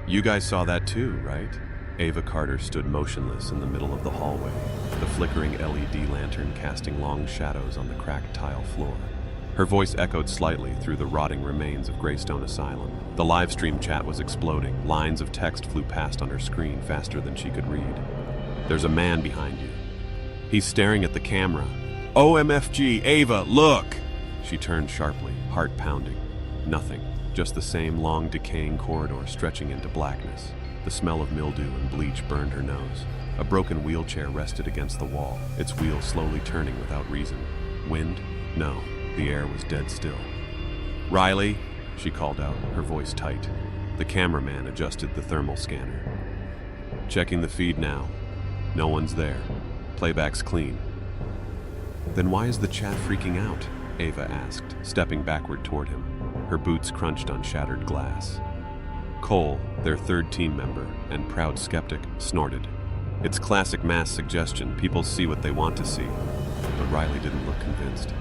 You guys saw that too, right? Ava Carter stood motionless in the middle of the hallway, the flickering LED lantern casting long shadows on the cracked tile floor. Her voice echoed slightly through the rotting remains of Greystone Asylum. The live stream chat was exploding. Lines of text flew past on her screen faster than she could read. There's a man behind you. He's staring at the camera. OMFG, Ava, look! She turned sharply, heart pounding. Nothing. Just the same long, decaying corridor stretching into blackness. The smell of mildew and bleach burned her nose. A broken wheelchair rested against the wall, its wheels slowly turning without reason. Wind? No. The air was dead still. Riley, she called out, her voice tight. The cameraman adjusted the thermal scanner. Checking the feed now. No one's there. Playback's clean. Then why is the chat freaking out? Ava asked, stepping backward toward him. Her boots crunched on shattered glass. Cole, their third team member, and proud skeptic, snorted. It's classic mass suggestion. People see what they want to see. But Riley didn't look convinced.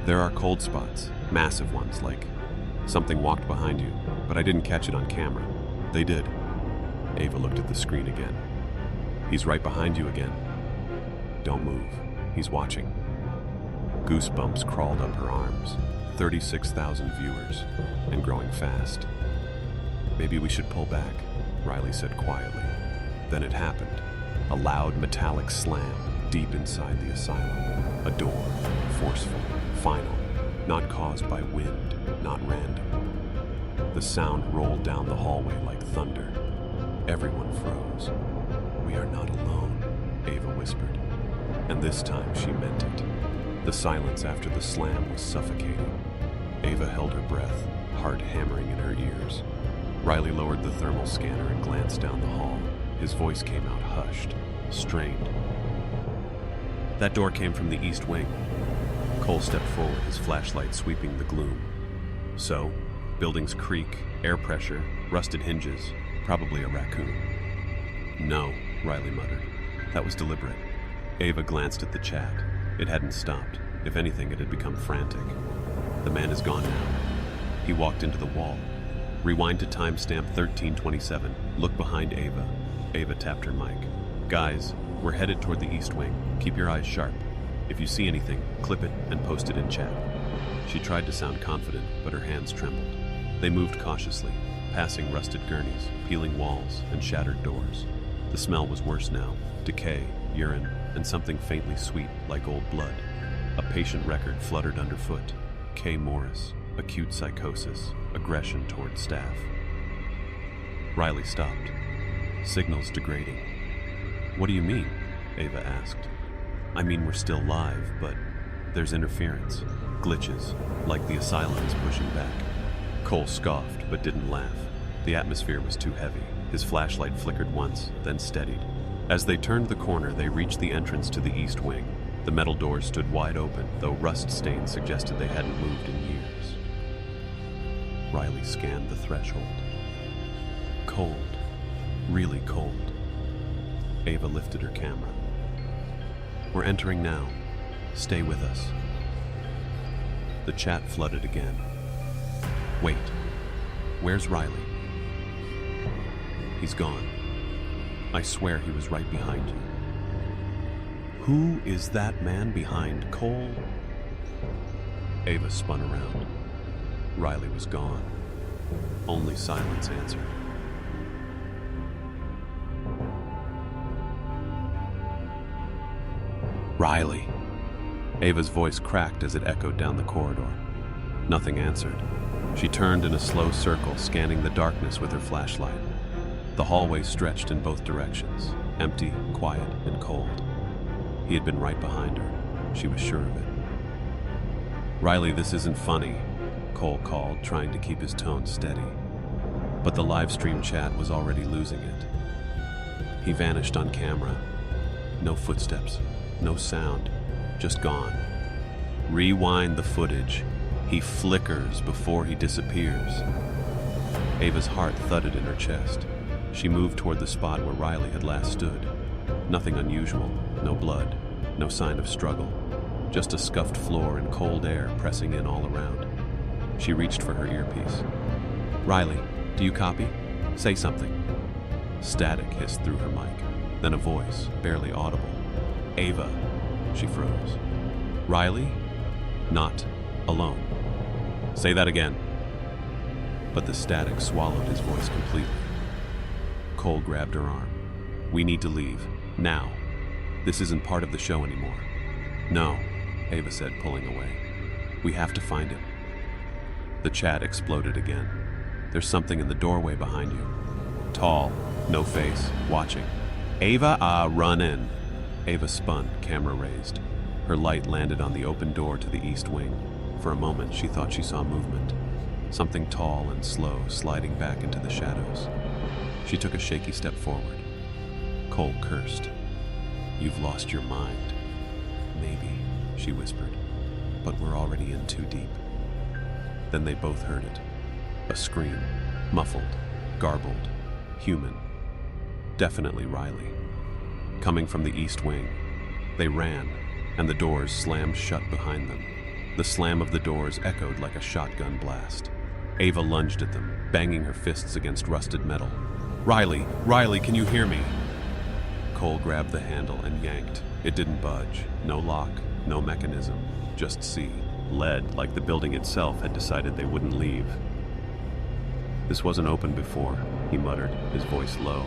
There are cold spots, massive ones, like something walked behind you, but I didn't catch it on camera. They did. Ava looked at the screen again. He's right behind you again. Don't move. He's watching. Goosebumps crawled up her arms. 36,000 viewers, and growing fast. Maybe we should pull back, Riley said quietly. Then it happened. A loud metallic slam deep inside the asylum. A door, forceful, final, not caused by wind, not random. The sound rolled down the hallway like thunder. Everyone froze. We are not alone, Ava whispered. And this time she meant it. The silence after the slam was suffocating. Ava held her breath, heart hammering in her ears. Riley lowered the thermal scanner and glanced down the hall. His voice came out hushed, strained. That door came from the east wing. Cole stepped forward, his flashlight sweeping the gloom. So, buildings creak, air pressure, rusted hinges, probably a raccoon. No, Riley muttered. That was deliberate. Ava glanced at the chat. It hadn't stopped. If anything, it had become frantic. The man is gone now. He walked into the wall. Rewind to timestamp 1327. Look behind Ava. Ava tapped her mic. Guys, we're headed toward the east wing. Keep your eyes sharp. If you see anything, clip it and post it in chat. She tried to sound confident, but her hands trembled. They moved cautiously, passing rusted gurneys, peeling walls, and shattered doors. The smell was worse now. Decay, urine, and something faintly sweet like old blood. A patient record fluttered underfoot. K. Morris, acute psychosis, aggression toward staff. Riley stopped. Signals degrading. What do you mean? Ava asked. I mean, we're still live, but there's interference. Glitches, like the Asylum is pushing back. Cole scoffed, but didn't laugh. The atmosphere was too heavy. His flashlight flickered once, then steadied. As they turned the corner, they reached the entrance to the east wing. The metal doors stood wide open, though rust stains suggested they hadn't moved in years. Riley scanned the threshold. Cold. Really cold. Ava lifted her camera. We're entering now. Stay with us. The chat flooded again. Wait. Where's Riley? He's gone. I swear he was right behind you. Who is that man behind Cole? Ava spun around. Riley was gone. Only silence answered. Riley. Ava's voice cracked as it echoed down the corridor. Nothing answered. She turned in a slow circle, scanning the darkness with her flashlight. The hallway stretched in both directions, empty, quiet, and cold. He had been right behind her. She was sure of it. Riley, this isn't funny, Cole called, trying to keep his tone steady. But the live stream chat was already losing it. He vanished on camera. No footsteps, no sound, just gone. Rewind the footage. He flickers before he disappears. Ava's heart thudded in her chest. She moved toward the spot where Riley had last stood. Nothing unusual, no blood, no sign of struggle, just a scuffed floor and cold air pressing in all around. She reached for her earpiece. Riley, do you copy? Say something. Static hissed through her mic, then a voice, barely audible. Ava. She froze. Riley? Not alone. Say that again. But the static swallowed his voice completely. Cole grabbed her arm. We need to leave. Now. This isn't part of the show anymore. No, Ava said, pulling away. We have to find him. The chat exploded again. There's something in the doorway behind you. Tall, no face, watching. Ava, run in. Ava spun, camera raised. Her light landed on the open door to the east wing. For a moment, she thought she saw movement. Something tall and slow sliding back into the shadows. She took a shaky step forward. Cole cursed. You've lost your mind. Maybe, she whispered, but we're already in too deep. Then they both heard it. A scream, muffled, garbled, human. Definitely Riley. Coming from the east wing. They ran, and the doors slammed shut behind them. The slam of the doors echoed like a shotgun blast. Ava lunged at them, banging her fists against rusted metal. Riley, Riley, can you hear me? Cole grabbed the handle and yanked. It didn't budge. No lock, no mechanism, just sea. Lead, like the building itself had decided they wouldn't leave. This wasn't open before, he muttered, his voice low.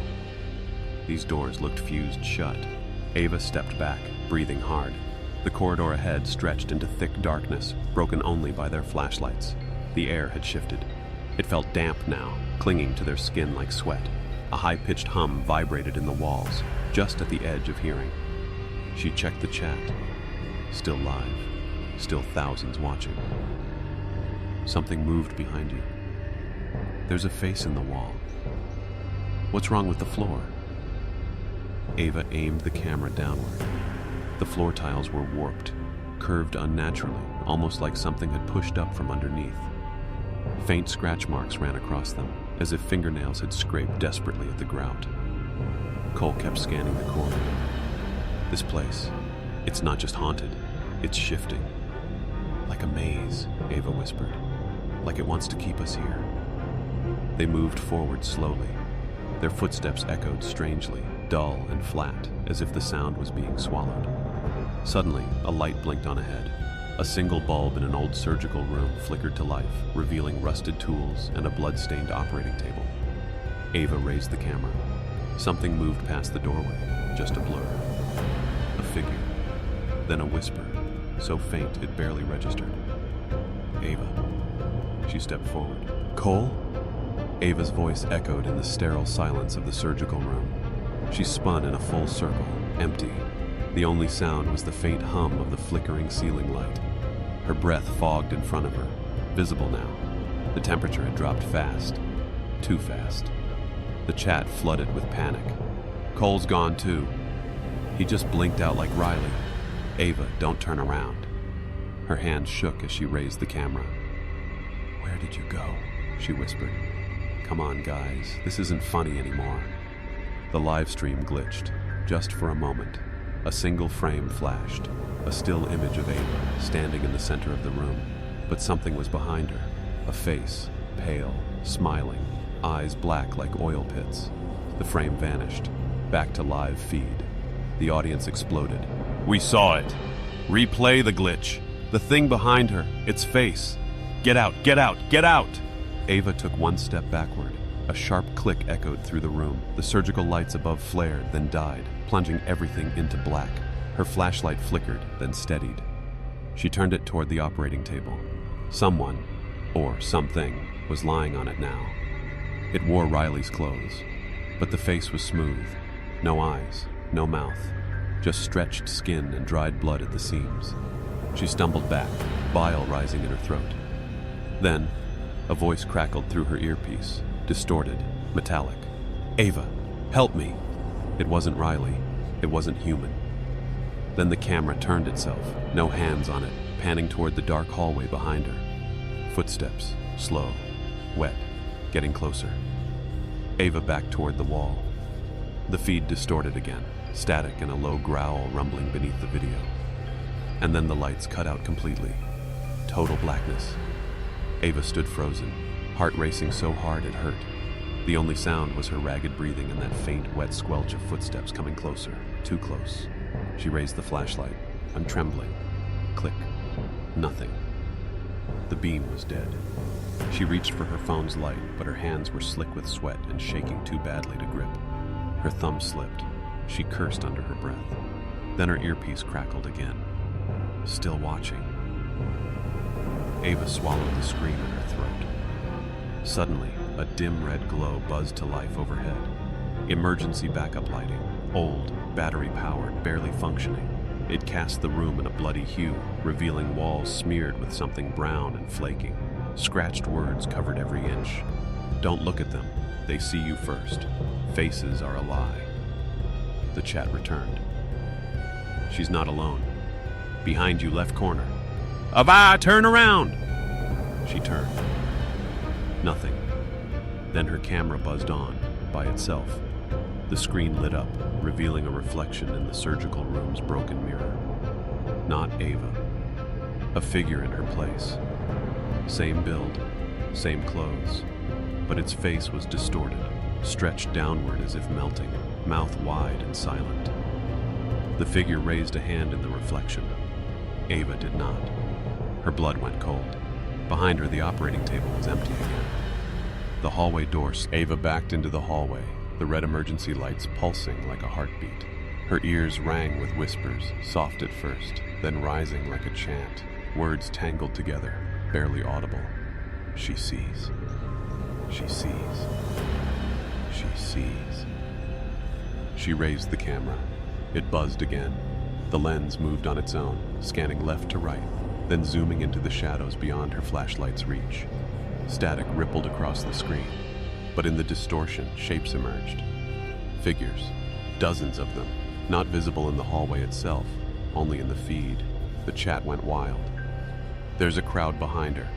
These doors looked fused shut. Ava stepped back, breathing hard. The corridor ahead stretched into thick darkness, broken only by their flashlights. The air had shifted. It felt damp now, clinging to their skin like sweat. A high-pitched hum vibrated in the walls, just at the edge of hearing. She checked the chat. Still live. Still thousands watching. Something moved behind you. There's a face in the wall. What's wrong with the floor? Ava aimed the camera downward. The floor tiles were warped, curved unnaturally, almost like something had pushed up from underneath. Faint scratch marks ran across them, as if fingernails had scraped desperately at the grout. Cole kept scanning the corridor. This place, it's not just haunted, it's shifting. Like a maze, Ava whispered. Like it wants to keep us here. They moved forward slowly. Their footsteps echoed strangely, dull and flat, as if the sound was being swallowed. Suddenly, a light blinked on ahead. A single bulb in an old surgical room flickered to life, revealing rusted tools and a blood-stained operating table. Ava raised the camera. Something moved past the doorway, just a blur. A figure. Then a whisper, so faint it barely registered. Ava. She stepped forward. Cole? Ava's voice echoed in the sterile silence of the surgical room. She spun in a full circle, empty. The only sound was the faint hum of the flickering ceiling light. Her breath fogged in front of her, visible now. The temperature had dropped fast. Too fast. The chat flooded with panic. Cole's gone too. He just blinked out like Riley. Ava, don't turn around. Her hand shook as she raised the camera. Where did you go? She whispered. Come on, guys. This isn't funny anymore. The live stream glitched, just for a moment. A single frame flashed, a still image of Ava standing in the center of the room. But something was behind her, a face, pale, smiling, eyes black like oil pits. The frame vanished, back to live feed. The audience exploded. We saw it! Replay the glitch! The thing behind her, its face! Get out, get out, get out! Ava took one step backward. A sharp click echoed through the room. The surgical lights above flared, then died, plunging everything into black. Her flashlight flickered, then steadied. She turned it toward the operating table. Someone, or something, was lying on it now. It wore Riley's clothes, but the face was smooth. No eyes, no mouth, just stretched skin and dried blood at the seams. She stumbled back, bile rising in her throat. Then, a voice crackled through her earpiece, distorted, metallic. Ava, help me! It wasn't Riley. It wasn't human. Then the camera turned itself, no hands on it, panning toward the dark hallway behind her. Footsteps, slow, wet, getting closer. Ava backed toward the wall. The feed distorted again, static and a low growl rumbling beneath the video. And then the lights cut out completely. Total blackness. Ava stood frozen, heart racing so hard it hurt. The only sound was her ragged breathing and that faint, wet squelch of footsteps coming closer, too close. She raised the flashlight. I'm trembling. Click. Nothing. The beam was dead. She reached for her phone's light, but her hands were slick with sweat and shaking too badly to grip. Her thumb slipped. She cursed under her breath. Then her earpiece crackled again. Still watching. Ava swallowed the scream in her throat. Suddenly, a dim red glow buzzed to life overhead. Emergency backup lighting. Old, battery-powered, barely functioning. It cast the room in a bloody hue, revealing walls smeared with something brown and flaking. Scratched words covered every inch. Don't look at them. They see you first. Faces are a lie. The chat returned. She's not alone. Behind you, left corner. Ava, turn around! She turned. Nothing. Then her camera buzzed on, by itself. The screen lit up, revealing a reflection in the surgical room's broken mirror. Not Ava. A figure in her place. Same build, same clothes, but its face was distorted, stretched downward as if melting, mouth wide and silent. The figure raised a hand in the reflection. Ava did not. Her blood went cold. Behind her, the operating table was empty again. The hallway door. Ava backed into the hallway, the red emergency lights pulsing like a heartbeat. Her ears rang with whispers, soft at first, then rising like a chant, words tangled together, barely audible. She sees. She sees. She sees. She raised the camera. It buzzed again. The lens moved on its own, scanning left to right, then zooming into the shadows beyond her flashlight's reach. Static rippled across the screen, but in the distortion, shapes emerged. Figures, dozens of them, not visible in the hallway itself, only in the feed. The chat went wild. There's a crowd behind her.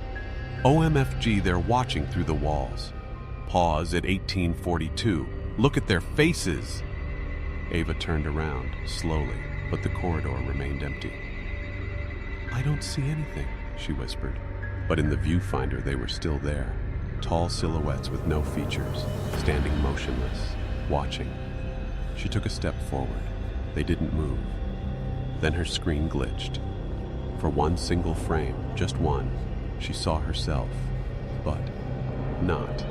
OMFG, they're watching through the walls. Pause at 1842. Look at their faces! Ava turned around, slowly, but the corridor remained empty. I don't see anything, she whispered. But in the viewfinder, they were still there. Tall silhouettes with no features, standing motionless, watching. She took a step forward. They didn't move. Then her screen glitched. For one single frame, just one, she saw herself, but not.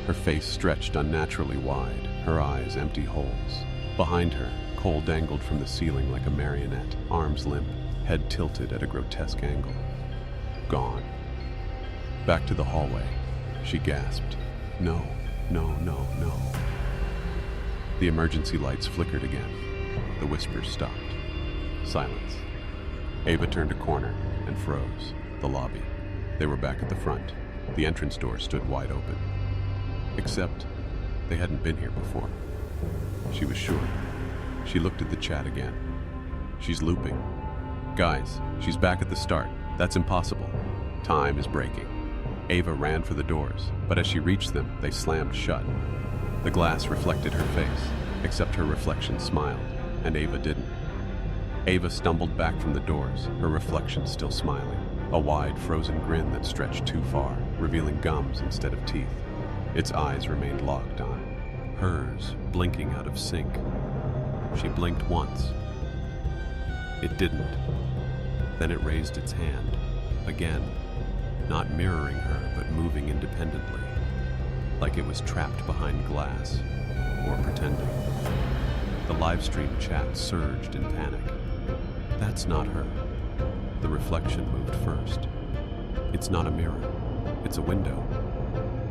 Her face stretched unnaturally wide, her eyes empty holes. Behind her, Cole dangled from the ceiling like a marionette, arms limp, head tilted at a grotesque angle. Gone. Back to the hallway. She gasped. No, no, no, no. The emergency lights flickered again. The whispers stopped. Silence. Ava turned a corner and froze. The lobby. They were back at the front. The entrance door stood wide open. Except they hadn't been here before. She was sure. She looked at the chat again. She's looping. Guys, she's back at the start. That's impossible. Time is breaking. Ava ran for the doors, but as she reached them, they slammed shut. The glass reflected her face, except her reflection smiled, and Ava didn't. Ava stumbled back from the doors, her reflection still smiling, a wide, frozen grin that stretched too far, revealing gums instead of teeth. Its eyes remained locked on hers, blinking out of sync. She blinked once. It didn't. Then it raised its hand, again, not mirroring her, but moving independently, like it was trapped behind glass, or pretending. The livestream chat surged in panic. That's not her. The reflection moved first. It's not a mirror. It's a window.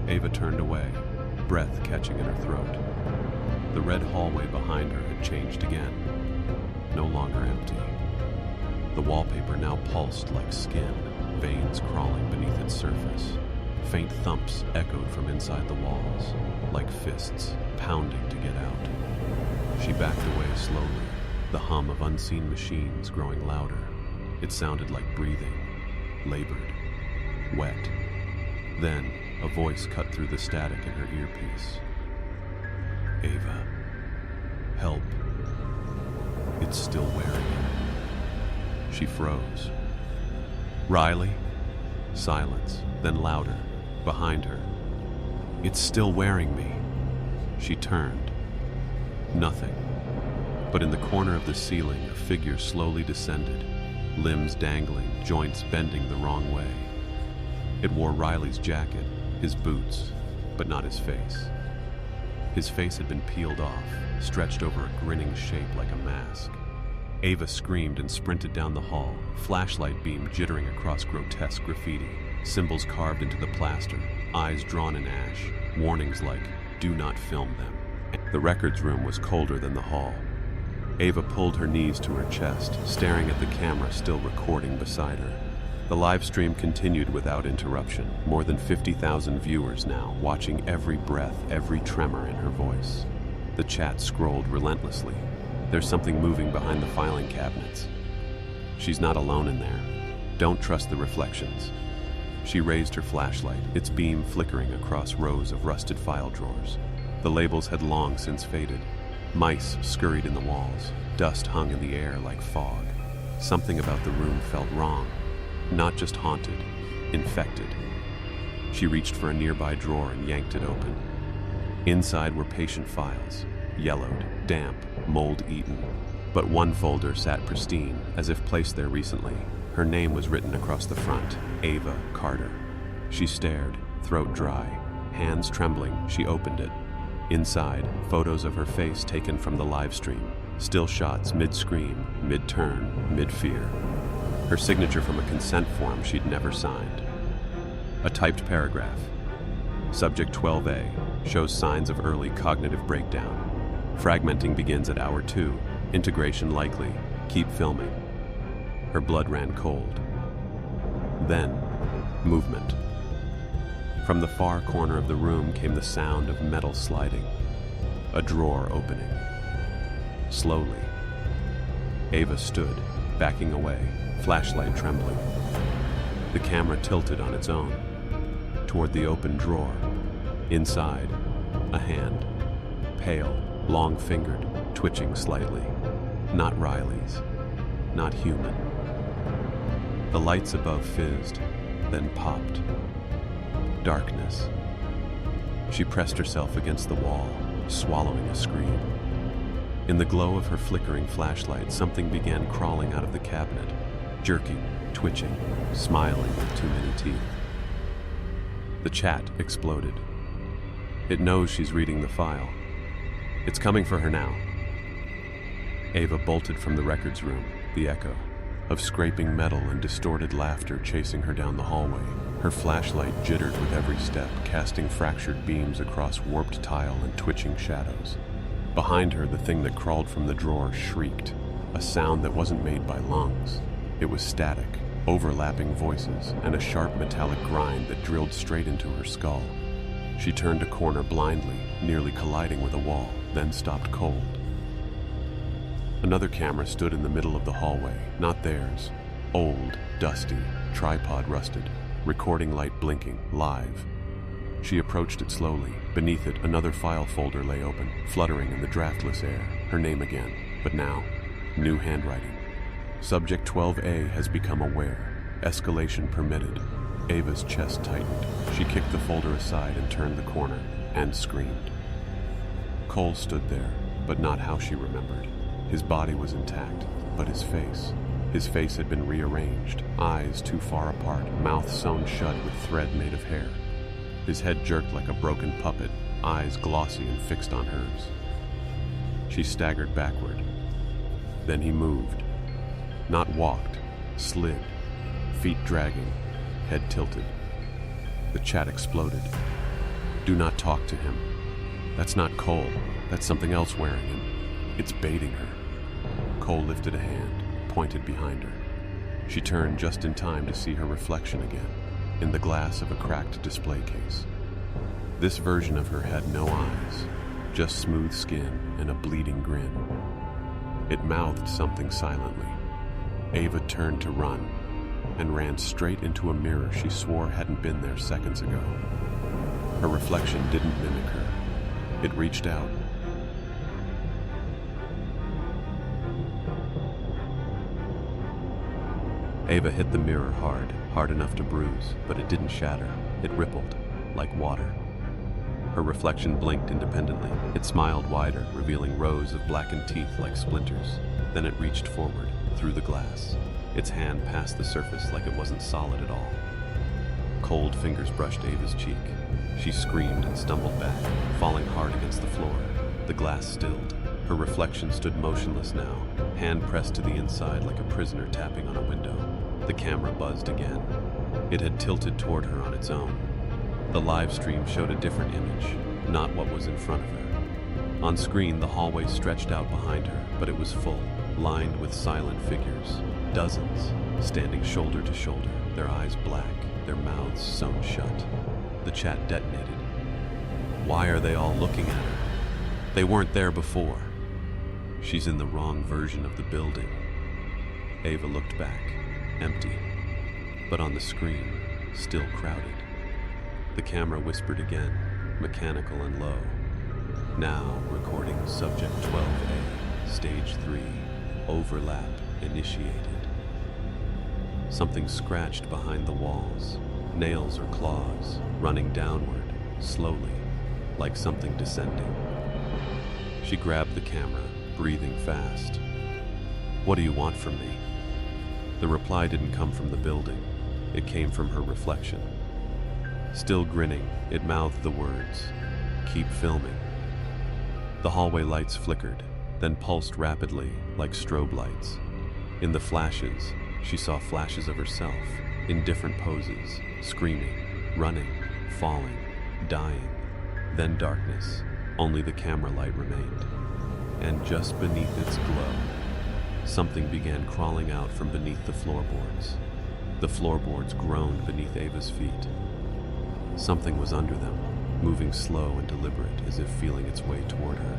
Ava turned away, breath catching in her throat. The red hallway behind her had changed again, no longer empty. The wallpaper now pulsed like skin, veins crawling beneath its surface. Faint thumps echoed from inside the walls, like fists pounding to get out. She backed away slowly, the hum of unseen machines growing louder. It sounded like breathing, labored, wet. Then, a voice cut through the static in her earpiece. Ava, help. It's still wearing it. She froze. Riley? Silence, then louder, behind her. It's still wearing me. She turned. Nothing. But in the corner of the ceiling, a figure slowly descended, limbs dangling, joints bending the wrong way. It wore Riley's jacket, his boots, but not his face. His face had been peeled off, stretched over a grinning shape like a mask. Ava screamed and sprinted down the hall, flashlight beam jittering across grotesque graffiti, symbols carved into the plaster, eyes drawn in ash, warnings like, "Do not film them." The records room was colder than the hall. Ava pulled her knees to her chest, staring at the camera still recording beside her. The live stream continued without interruption, more than 50,000 viewers now, watching every breath, every tremor in her voice. The chat scrolled relentlessly. There's something moving behind the filing cabinets. She's not alone in there. Don't trust the reflections. She raised her flashlight, its beam flickering across rows of rusted file drawers. The labels had long since faded. Mice scurried in the walls. Dust hung in the air like fog. Something about the room felt wrong. Not just haunted, infected. She reached for a nearby drawer and yanked it open. Inside were patient files, yellowed, damp, mold-eaten. But one folder sat pristine, as if placed there recently. Her name was written across the front, Ava Carter. She stared, throat dry, hands trembling. She opened it. Inside, photos of her face taken from the live stream, still shots mid-scream, mid-turn, mid-fear. Her signature from a consent form she'd never signed. A typed paragraph. Subject 12A shows signs of early cognitive breakdown. Fragmenting begins at hour 2. Integration likely. Keep filming. Her blood ran cold. Then, movement. From the far corner of the room came the sound of metal sliding. A drawer opening. Slowly. Ava stood, backing away, flashlight trembling. The camera tilted on its own, toward the open drawer. Inside, a hand. Pale, long-fingered, twitching slightly. Not Riley's. Not human. The lights above fizzed, then popped. Darkness. She pressed herself against the wall, swallowing a scream. In the glow of her flickering flashlight, something began crawling out of the cabinet, jerking, twitching, smiling with too many teeth. The chat exploded. It knows she's reading the file. It's coming for her now. Ava bolted from the records room, the echo of scraping metal and distorted laughter chasing her down the hallway. Her flashlight jittered with every step, casting fractured beams across warped tile and twitching shadows. Behind her, the thing that crawled from the drawer shrieked, a sound that wasn't made by lungs. It was static, overlapping voices, and a sharp metallic grind that drilled straight into her skull. She turned a corner blindly, nearly colliding with a wall, then stopped cold. Another camera stood in the middle of the hallway, not theirs. Old, dusty, tripod rusted, recording light blinking, live. She approached it slowly. Beneath it, another file folder lay open, fluttering in the draftless air. Her name again, but now, new handwriting. Subject 12A has become aware. Escalation permitted. Ava's chest tightened. She kicked the folder aside and turned the corner, and screamed. Cole stood there, but not how she remembered. His body was intact, but his face had been rearranged, eyes too far apart, mouth sewn shut with thread made of hair. His head jerked like a broken puppet, eyes glossy and fixed on hers. She staggered backward. Then he moved. Not walked, slid, feet dragging, head tilted. The chat exploded. Do not talk to him. That's not Cole. That's something else wearing him. It's baiting her. Cole lifted a hand, pointed behind her. She turned just in time to see her reflection again, in the glass of a cracked display case. This version of her had no eyes, just smooth skin and a bleeding grin. It mouthed something silently. Ava turned to run, and ran straight into a mirror she swore hadn't been there seconds ago. Her reflection didn't mimic her. It reached out. Ava hit the mirror hard enough to bruise, but it didn't shatter. It rippled, like water. Her reflection blinked independently. It smiled wider, revealing rows of blackened teeth like splinters. Then it reached forward, through the glass. Its hand passed the surface like it wasn't solid at all. Cold fingers brushed Ava's cheek. She screamed and stumbled back, falling hard against the floor. The glass stilled. Her reflection stood motionless now, hand pressed to the inside like a prisoner tapping on a window. The camera buzzed again. It had tilted toward her on its own. The live stream showed a different image, not what was in front of her. On screen, the hallway stretched out behind her, but it was full, lined with silent figures. Dozens, standing shoulder to shoulder, their eyes black, their mouths sewn shut. The chat detonated. Why are they all looking at her? They weren't there before. She's in the wrong version of the building. Ava looked back, empty, but on the screen, still crowded. The camera whispered again, mechanical and low. Now recording subject 12A, stage 3, overlap initiated. Something scratched behind the walls, nails or claws, running downward, slowly, like something descending. She grabbed the camera, breathing fast. What do you want from me? The reply didn't come from the building. It came from her reflection. Still grinning, it mouthed the words, "Keep filming." The hallway lights flickered, then pulsed rapidly like strobe lights. In the flashes, she saw flashes of herself, in different poses, screaming, running, falling, dying. Then darkness, only the camera light remained. And just beneath its glow, something began crawling out from beneath the floorboards. The floorboards groaned beneath Ava's feet. Something was under them, moving slow and deliberate as if feeling its way toward her.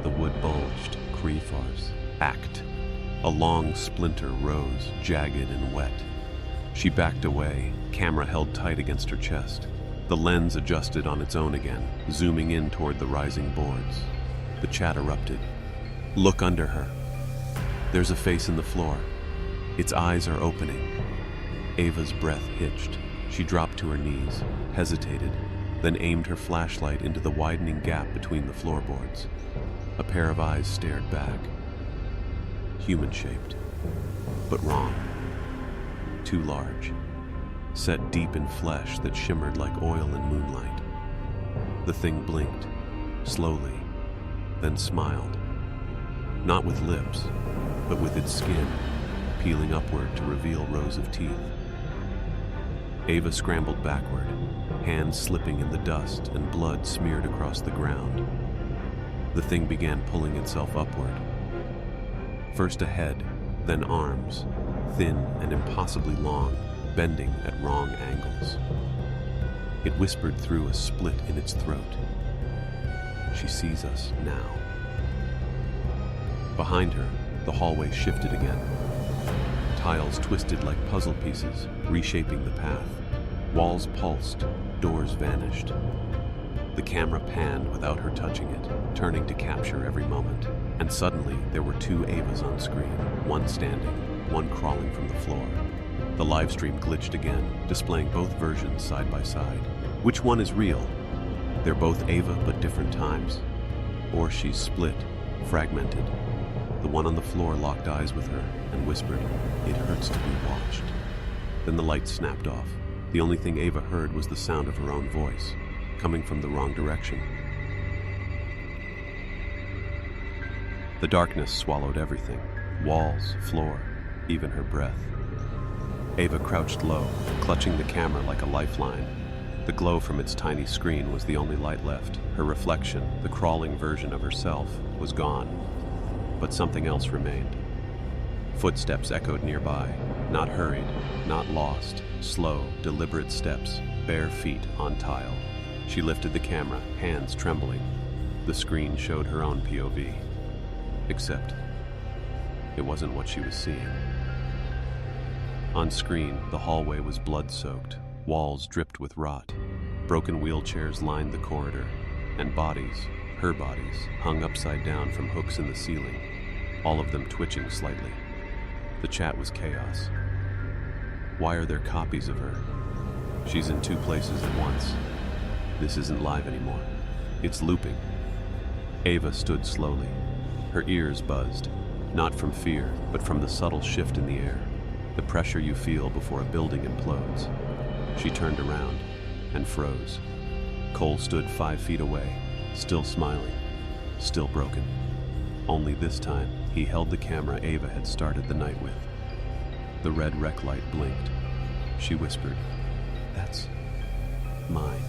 The wood bulged, Creepypasta. Act. A long splinter rose, jagged and wet. She backed away, camera held tight against her chest. The lens adjusted on its own again, zooming in toward the rising boards. The chat erupted. Look under her. There's a face in the floor. Its eyes are opening. Ava's breath hitched. She dropped to her knees, hesitated, then aimed her flashlight into the widening gap between the floorboards. A pair of eyes stared back. Human-shaped, but wrong. Too large, set deep in flesh that shimmered like oil in moonlight. The thing blinked, slowly, then smiled. Not with lips, but with its skin, peeling upward to reveal rows of teeth. Ava scrambled backward, hands slipping in the dust and blood smeared across the ground. The thing began pulling itself upward. First a head, then arms, thin and impossibly long, bending at wrong angles. It whispered through a split in its throat. She sees us now. Behind her, the hallway shifted again. Tiles twisted like puzzle pieces, reshaping the path. Walls pulsed, doors vanished. The camera panned without her touching it, turning to capture every moment. And suddenly, there were two Avas on screen, one standing, one crawling from the floor. The live stream glitched again, displaying both versions side by side. Which one is real? They're both Ava, but different times. Or she's split, fragmented. The one on the floor locked eyes with her and whispered, "It hurts to be watched." Then the light snapped off. The only thing Ava heard was the sound of her own voice, coming from the wrong direction. The darkness swallowed everything, walls, floor, even her breath. Ava crouched low, clutching the camera like a lifeline. The glow from its tiny screen was the only light left. Her reflection, the crawling version of herself, was gone. But something else remained. Footsteps echoed nearby, not hurried, not lost, slow, deliberate steps, bare feet on tile. She lifted the camera, hands trembling. The screen showed her own POV. Except, it wasn't what she was seeing. On screen, the hallway was blood-soaked, walls dripped with rot. Broken wheelchairs lined the corridor, and bodies, her bodies, hung upside down from hooks in the ceiling, all of them twitching slightly. The chat was chaos. Why are there copies of her? She's in two places at once. This isn't live anymore. It's looping. Ava stood slowly. Her ears buzzed, not from fear, but from the subtle shift in the air, the pressure you feel before a building implodes. She turned around and froze. Cole stood 5 feet away, still smiling, still broken. Only this time, he held the camera Ava had started the night with. The red rec light blinked. She whispered, "That's mine."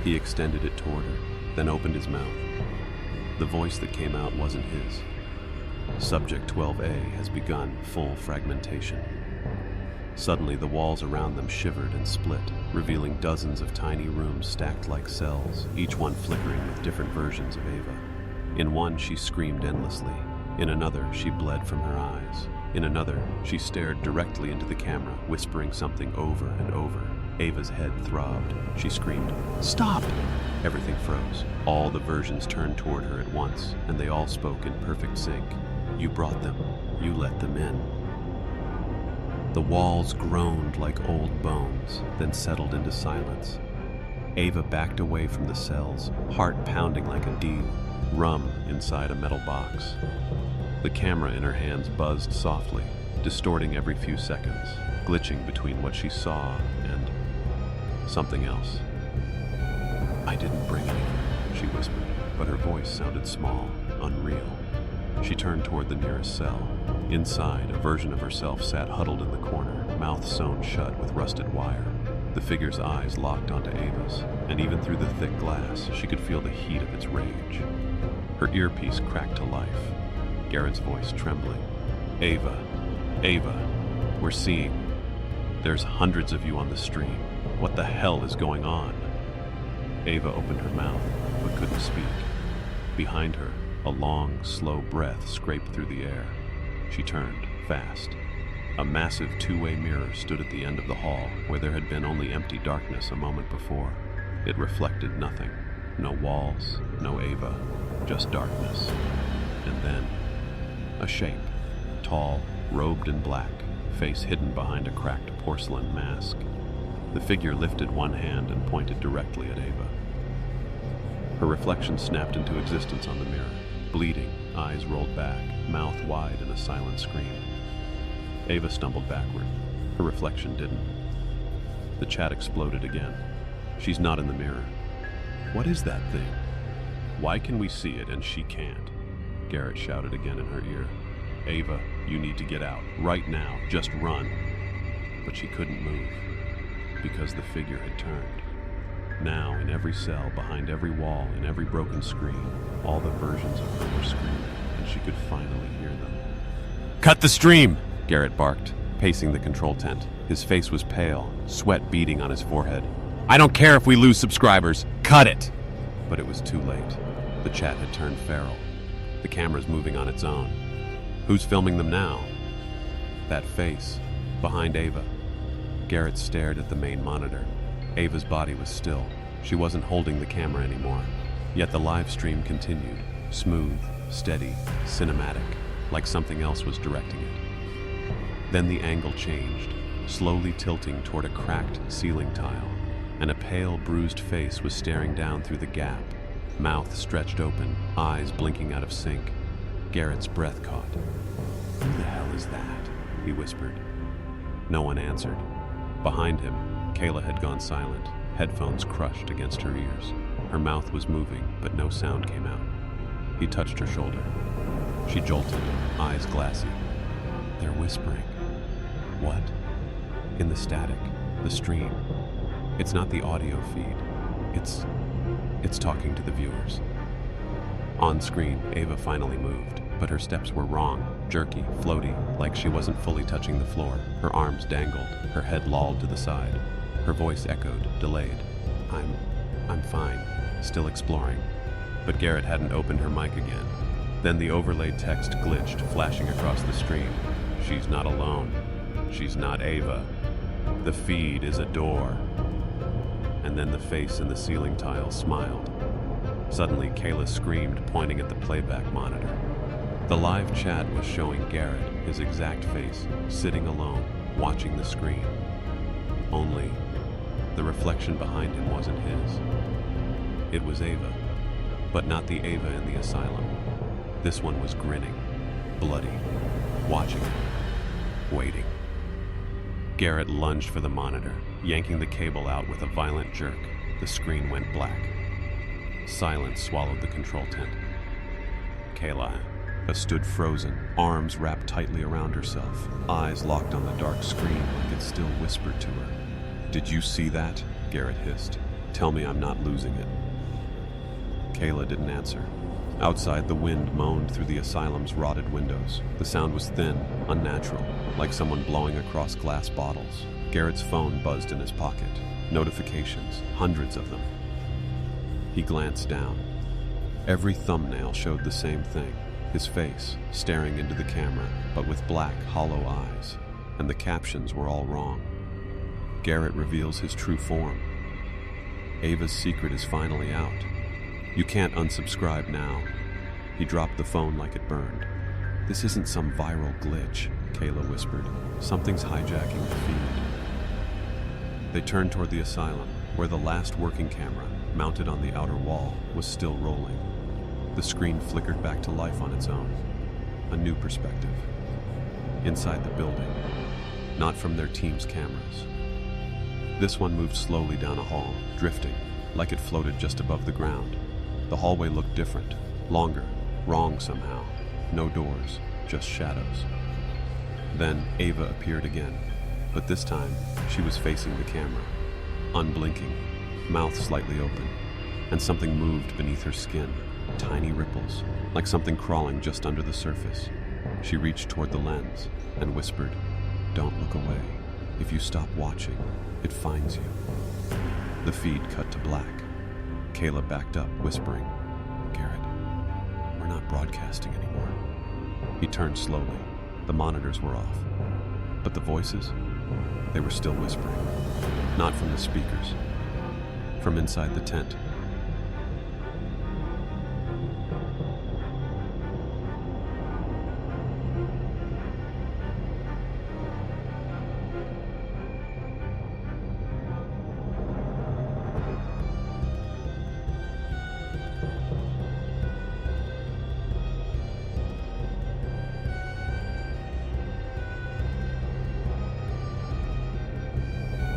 He extended it toward her, then opened his mouth. The voice that came out wasn't his. Subject 12A has begun full fragmentation. Suddenly, the walls around them shivered and split, revealing dozens of tiny rooms stacked like cells, each one flickering with different versions of Ava. In one, she screamed endlessly. In another, she bled from her eyes. In another, she stared directly into the camera, whispering something over and over. Ava's head throbbed. She screamed, "Stop!" Everything froze. All the versions turned toward her at once, and they all spoke in perfect sync. "You brought them. You let them in." The walls groaned like old bones, then settled into silence. Ava backed away from the cells, heart pounding like a rum inside a metal box. The camera in her hands buzzed softly, distorting every few seconds, glitching between what she saw and something else. "I didn't bring anything," she whispered, but her voice sounded small, unreal. She turned toward the nearest cell. Inside, a version of herself sat huddled in the corner, mouth sewn shut with rusted wire. The figure's eyes locked onto Ava's, and even through the thick glass, she could feel the heat of its rage. Her earpiece cracked to life, Garrett's voice trembling. "Ava, Ava, we're seeing. There's hundreds of you on the stream. What the hell is going on?" Ava opened her mouth, but couldn't speak. Behind her, a long, slow breath scraped through the air. She turned, fast. A massive two-way mirror stood at the end of the hall, where there had been only empty darkness a moment before. It reflected nothing. No walls, no Ava, just darkness. And then, a shape, tall, robed in black, face hidden behind a cracked porcelain mask. The figure lifted one hand and pointed directly at Ava. Her reflection snapped into existence on the mirror, bleeding, eyes rolled back, mouth wide in a silent scream. Ava stumbled backward. Her reflection didn't. The chat exploded again. "She's not in the mirror. What is that thing? Why can we see it and she can't?" Garrett shouted again in her ear. "Ava, you need to get out. Right now. Just run." But she couldn't move, because the figure had turned. Now, in every cell, behind every wall, in every broken screen, all the versions of her were screaming, and she could finally hear them. "Cut the stream!" Garrett barked, pacing the control tent. His face was pale, sweat beading on his forehead. "I don't care if we lose subscribers. Cut it!" But it was too late. The chat had turned feral. The camera's moving on its own. Who's filming them now? That face, behind Ava. Garrett stared at the main monitor. Ava's body was still. She wasn't holding the camera anymore. Yet the live stream continued, smooth, steady, cinematic, like something else was directing it. Then the angle changed, slowly tilting toward a cracked ceiling tile, and a pale, bruised face was staring down through the gap, mouth stretched open, eyes blinking out of sync. Garrett's breath caught. "Who the hell is that?" he whispered. No one answered. Behind him, Kayla had gone silent, headphones crushed against her ears. Her mouth was moving, but no sound came out. He touched her shoulder. She jolted, eyes glassy. "They're whispering." "What?" "In the static, the stream. It's not the audio feed. It's talking to the viewers." On screen, Ava finally moved, but her steps were wrong, jerky, floaty, like she wasn't fully touching the floor. Her arms dangled, her head lolled to the side. Her voice echoed, delayed. I'm fine, still exploring." But Garrett hadn't opened her mic again. Then the overlaid text glitched, flashing across the stream. "She's not alone. She's not Ava. The feed is a door." And then the face in the ceiling tile smiled. Suddenly, Kayla screamed, pointing at the playback monitor. The live chat was showing Garrett, his exact face, sitting alone, watching the screen. Only, the reflection behind him wasn't his. It was Ava, but not the Ava in the asylum. This one was grinning, bloody, watching, waiting. Garrett lunged for the monitor, yanking the cable out with a violent jerk. The screen went black. Silence swallowed the control tent. Kayla stood frozen, arms wrapped tightly around herself, eyes locked on the dark screen like it still whispered to her. "Did you see that?" Garrett hissed. "Tell me I'm not losing it." Kayla didn't answer. Outside, the wind moaned through the asylum's rotted windows. The sound was thin, unnatural, like someone blowing across glass bottles. Garrett's phone buzzed in his pocket. Notifications, hundreds of them. He glanced down. Every thumbnail showed the same thing. His face, staring into the camera, but with black, hollow eyes. And the captions were all wrong. Garrett reveals his true form. Ava's secret is finally out. You can't unsubscribe now. He dropped the phone like it burned. "This isn't some viral glitch," Kayla whispered. "Something's hijacking the feed." They turned toward the asylum, where the last working camera, mounted on the outer wall, was still rolling. The screen flickered back to life on its own. A new perspective. Inside the building, not from their team's cameras. This one moved slowly down a hall, drifting, like it floated just above the ground. The hallway looked different, longer, wrong somehow. No doors, just shadows. Then Ava appeared again, but this time she was facing the camera, unblinking, mouth slightly open, and something moved beneath her skin, tiny ripples, like something crawling just under the surface. She reached toward the lens and whispered, "Don't look away. If you stop watching, it finds you." The feed cut to black. Kayla backed up, whispering, "Garrett, we're not broadcasting anymore." He turned slowly. The monitors were off. But the voices? They were still whispering. Not from the speakers. From inside the tent.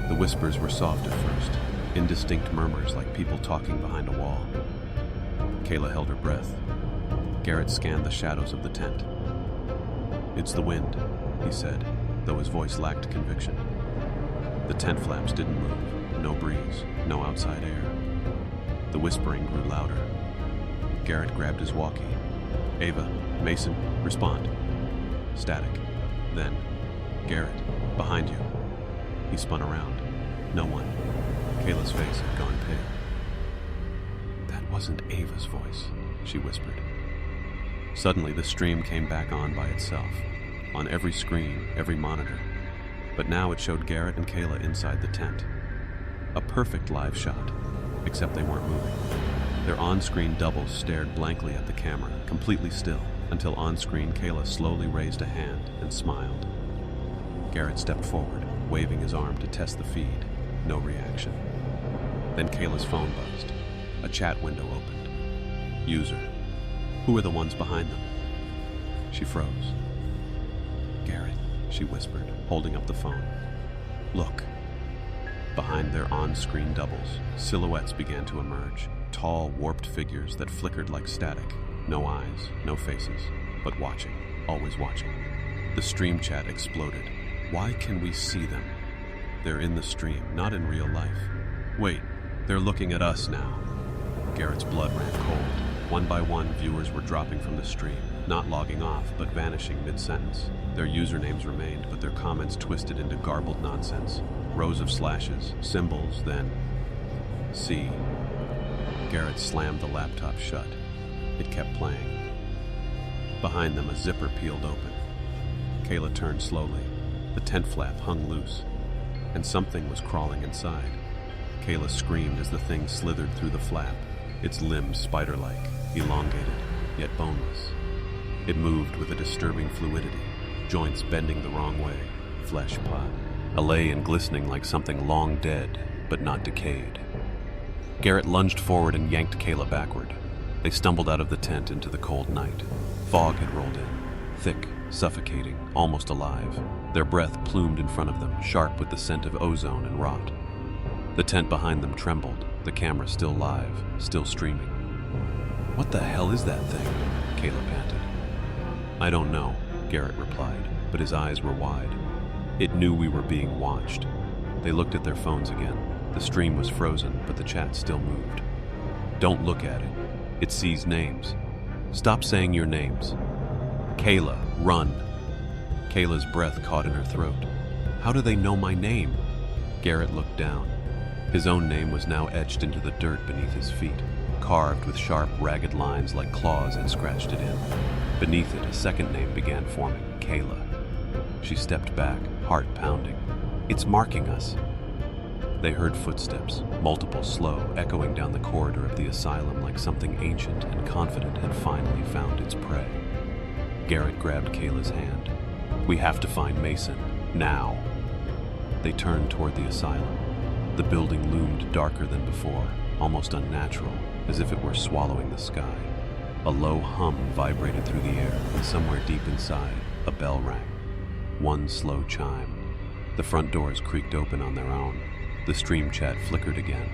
The whispers were soft at first, indistinct murmurs like people talking behind a wall. Kayla held her breath. Garrett scanned the shadows of the tent. "It's the wind," he said, though his voice lacked conviction. The tent flaps didn't move, no breeze, no outside air. The whispering grew louder. Garrett grabbed his walkie. "Ava, Mason, respond." Static. Then, "Garrett, behind you." He spun around. No one. Kayla's face had gone pale. "That wasn't Ava's voice," she whispered. Suddenly, the stream came back on by itself, on every screen, every monitor. But now it showed Garrett and Kayla inside the tent. A perfect live shot, except they weren't moving. Their on-screen doubles stared blankly at the camera, completely still, until on-screen Kayla slowly raised a hand and smiled. Garrett stepped forward, waving his arm to test the feed. No reaction. Then Kayla's phone buzzed. A chat window opened. "User. Who are the ones behind them?" She froze. "Garrett," she whispered, holding up the phone. "Look." Behind their on-screen doubles, silhouettes began to emerge. Tall, warped figures that flickered like static. No eyes, no faces, but watching, always watching. The stream chat exploded. "Why can we see them? They're in the stream, not in real life. Wait, they're looking at us now." Garrett's blood ran cold. One by one, viewers were dropping from the stream, not logging off, but vanishing mid-sentence. Their usernames remained, but their comments twisted into garbled nonsense. Rows of slashes, symbols, then C. Garrett slammed the laptop shut. It kept playing. Behind them, a zipper peeled open. Kayla turned slowly. The tent flap hung loose, and something was crawling inside. Kayla screamed as the thing slithered through the flap, its limbs spider-like, elongated, yet boneless. It moved with a disturbing fluidity, joints bending the wrong way, flesh pot, allay and glistening like something long dead, but not decayed. Garrett lunged forward and yanked Kayla backward. They stumbled out of the tent into the cold night. Fog had rolled in, thick, suffocating, almost alive. Their breath plumed in front of them, sharp with the scent of ozone and rot. The tent behind them trembled, the camera still live, still streaming. "What the hell is that thing?" Kayla panted. "I don't know," Garrett replied, but his eyes were wide. It knew we were being watched. They looked at their phones again. The stream was frozen, but the chat still moved. "Don't look at it. It sees names. Stop saying your names. Kayla, run." Kayla's breath caught in her throat. "How do they know my name?" Garrett looked down. His own name was now etched into the dirt beneath his feet, carved with sharp, ragged lines like claws had scratched it in. Beneath it, a second name began forming, Kayla. She stepped back, heart pounding. "It's marking us." They heard footsteps, multiple, slow, echoing down the corridor of the asylum like something ancient and confident had finally found its prey. Garrett grabbed Kayla's hand. "We have to find Mason, now." They turned toward the asylum. The building loomed darker than before, almost unnatural, as if it were swallowing the sky. A low hum vibrated through the air, and somewhere deep inside, a bell rang. One slow chime. The front doors creaked open on their own. The stream chat flickered again.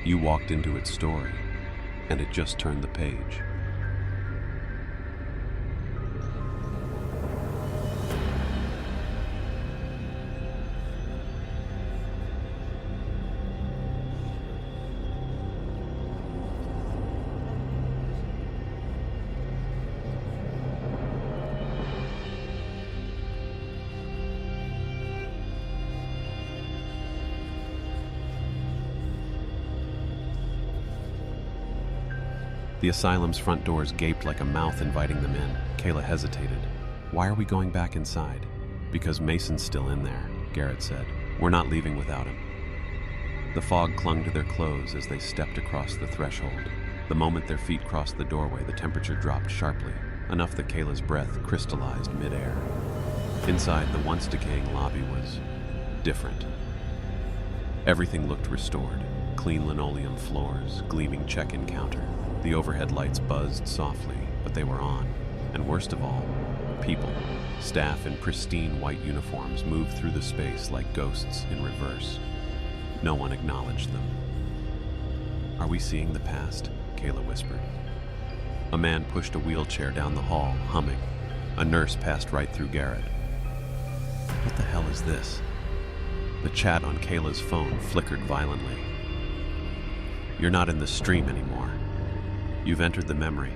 You walked into its story, and it just turned the page. The asylum's front doors gaped like a mouth inviting them in. Kayla hesitated. "Why are we going back inside?" "Because Mason's still in there," Garrett said. "We're not leaving without him." The fog clung to their clothes as they stepped across the threshold. The moment their feet crossed the doorway, the temperature dropped sharply, enough that Kayla's breath crystallized midair. Inside, the once decaying lobby was different. Everything looked restored. Clean linoleum floors, gleaming check-in counter. The overhead lights buzzed softly, but they were on. And worst of all, people. Staff in pristine white uniforms moved through the space like ghosts in reverse. No one acknowledged them. "Are we seeing the past?" Kayla whispered. A man pushed a wheelchair down the hall, humming. A nurse passed right through Garrett. "What the hell is this?" The chat on Kayla's phone flickered violently. "You're not in the stream anymore. You've entered the memory.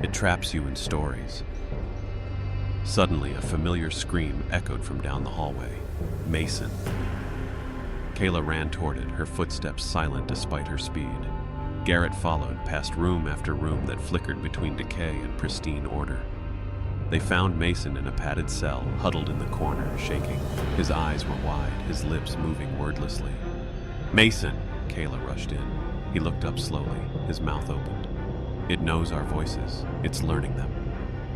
It traps you in stories." Suddenly, a familiar scream echoed from down the hallway. "Mason." Kayla ran toward it, her footsteps silent despite her speed. Garrett followed, past room after room that flickered between decay and pristine order. They found Mason in a padded cell, huddled in the corner, shaking. His eyes were wide, his lips moving wordlessly. "Mason!" Kayla rushed in. He looked up slowly, his mouth opened. "It knows our voices. It's learning them."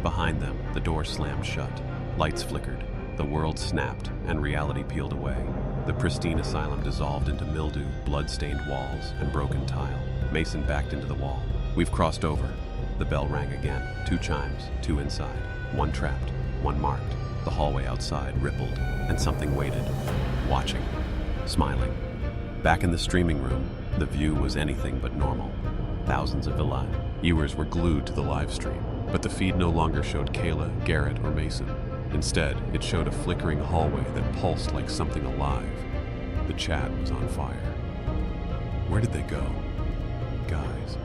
Behind them, the door slammed shut. Lights flickered. The world snapped, and reality peeled away. The pristine asylum dissolved into mildew, blood-stained walls, and broken tile. Mason backed into the wall. "We've crossed over." The bell rang again. 2 chimes, 2 inside. 1 trapped, 1 marked. The hallway outside rippled, and something waited, watching, smiling. Back in the streaming room, the view was anything but normal. Thousands of viewers were glued to the live stream, but the feed no longer showed Kayla, Garrett, or Mason. Instead, it showed a flickering hallway that pulsed like something alive. The chat was on fire. Where did they go? Guys,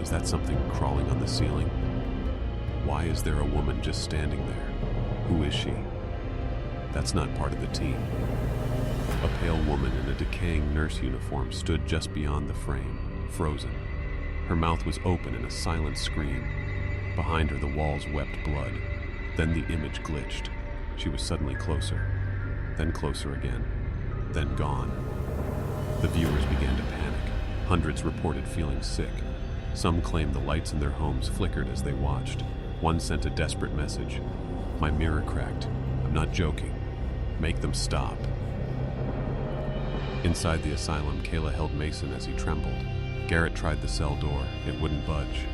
is that something crawling on the ceiling? Why is there a woman just standing there? Who is she? That's not part of the team. A pale woman in a decaying nurse uniform stood just beyond the frame, frozen. Her mouth was open in a silent scream. Behind her, the walls wept blood. Then the image glitched. She was suddenly closer, then closer again, then gone. The viewers began to panic. Hundreds reported feeling sick. Some claimed the lights in their homes flickered as they watched. One sent a desperate message. "My mirror cracked. I'm not joking. Make them stop." Inside the asylum, Kayla held Mason as he trembled. Garrett tried the cell door. It wouldn't budge.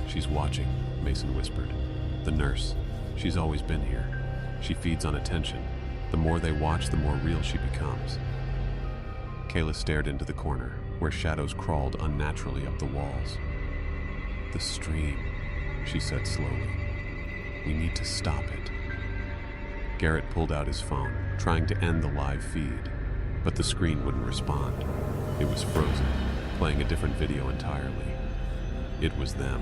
"She's watching," Mason whispered. "The nurse. She's always been here. She feeds on attention. The more they watch, the more real she becomes." Kayla stared into the corner, where shadows crawled unnaturally up the walls. "The stream," she said slowly. "We need to stop it." Garrett pulled out his phone, trying to end the live feed, but the screen wouldn't respond. It was frozen, playing a different video entirely. It was them,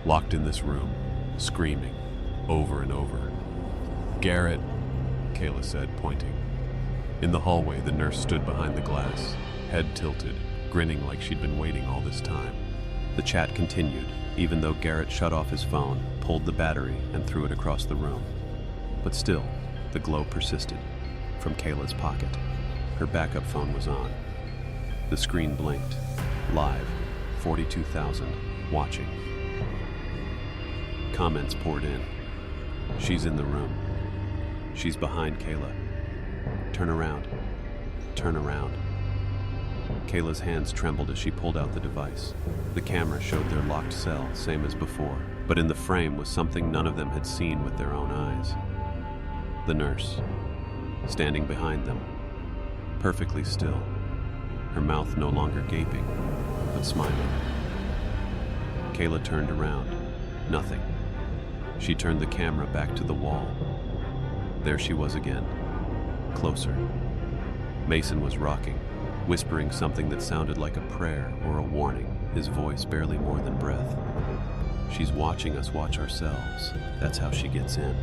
locked in this room, screaming, over and over. "Garrett," Kayla said, pointing. In the hallway, the nurse stood behind the glass, head tilted, grinning like she'd been waiting all this time. The chat continued, even though Garrett shut off his phone, pulled the battery, and threw it across the room. But still, the glow persisted. From Kayla's pocket, her backup phone was on. The screen blinked. Live, 42,000, watching. Comments poured in. "She's in the room. She's behind Kayla. Turn around. Turn around." Kayla's hands trembled as she pulled out the device. The camera showed their locked cell, same as before, but in the frame was something none of them had seen with their own eyes. The nurse, standing behind them, perfectly still, her mouth no longer gaping, but smiling. Kayla turned around. Nothing. She turned the camera back to the wall. There she was again, closer. Mason was rocking, whispering something that sounded like a prayer or a warning, his voice barely more than breath. "She's watching us watch ourselves. That's how she gets in."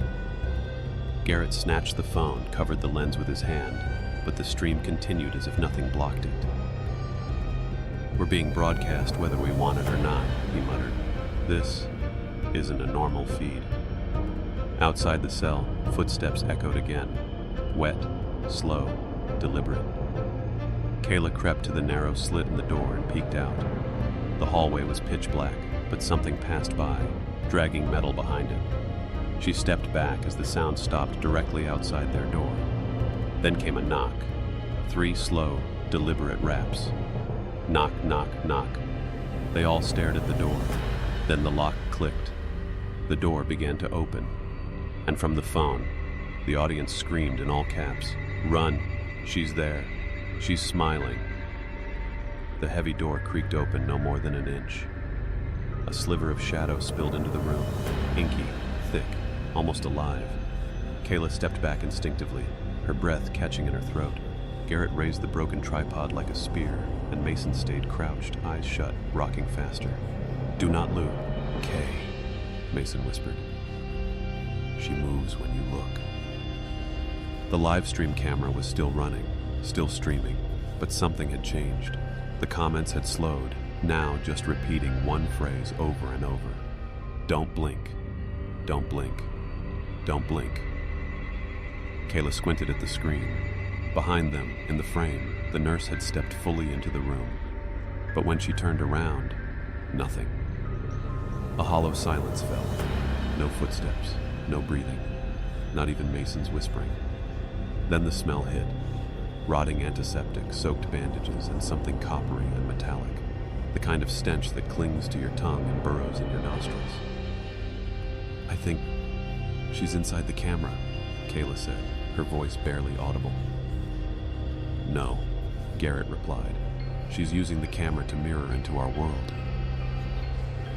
Garrett snatched the phone, covered the lens with his hand, but the stream continued as if nothing blocked it. "We're being broadcast whether we want it or not," he muttered. "This isn't a normal feed." Outside the cell, footsteps echoed again. Wet, slow, deliberate. Kayla crept to the narrow slit in the door and peeked out. The hallway was pitch black, but something passed by, dragging metal behind it. She stepped back as the sound stopped directly outside their door. Then came a knock. 3 slow, deliberate raps. Knock, knock, knock. They all stared at the door. Then the lock clicked. The door began to open. And from the phone, the audience screamed in all caps, "Run! She's there! She's smiling!" The heavy door creaked open no more than an inch. A sliver of shadow spilled into the room, inky, thick, almost alive. Kayla stepped back instinctively, her breath catching in her throat. Garrett raised the broken tripod like a spear, and Mason stayed crouched, eyes shut, rocking faster. "Do not loot." "Kay," Mason whispered. "She moves when you look." The live stream camera was still running, still streaming, but something had changed. The comments had slowed, now just repeating one phrase over and over. "Don't blink. Don't blink. Don't blink." Kayla squinted at the screen. Behind them, in the frame, the nurse had stepped fully into the room. But when she turned around, nothing. A hollow silence fell. No footsteps, no breathing, not even Mason's whispering. Then the smell hit. Rotting antiseptic, soaked bandages, and something coppery and metallic. The kind of stench that clings to your tongue and burrows in your nostrils. "I think she's inside the camera," Kayla said, her voice barely audible. "No," Garrett replied. "She's using the camera to mirror into our world."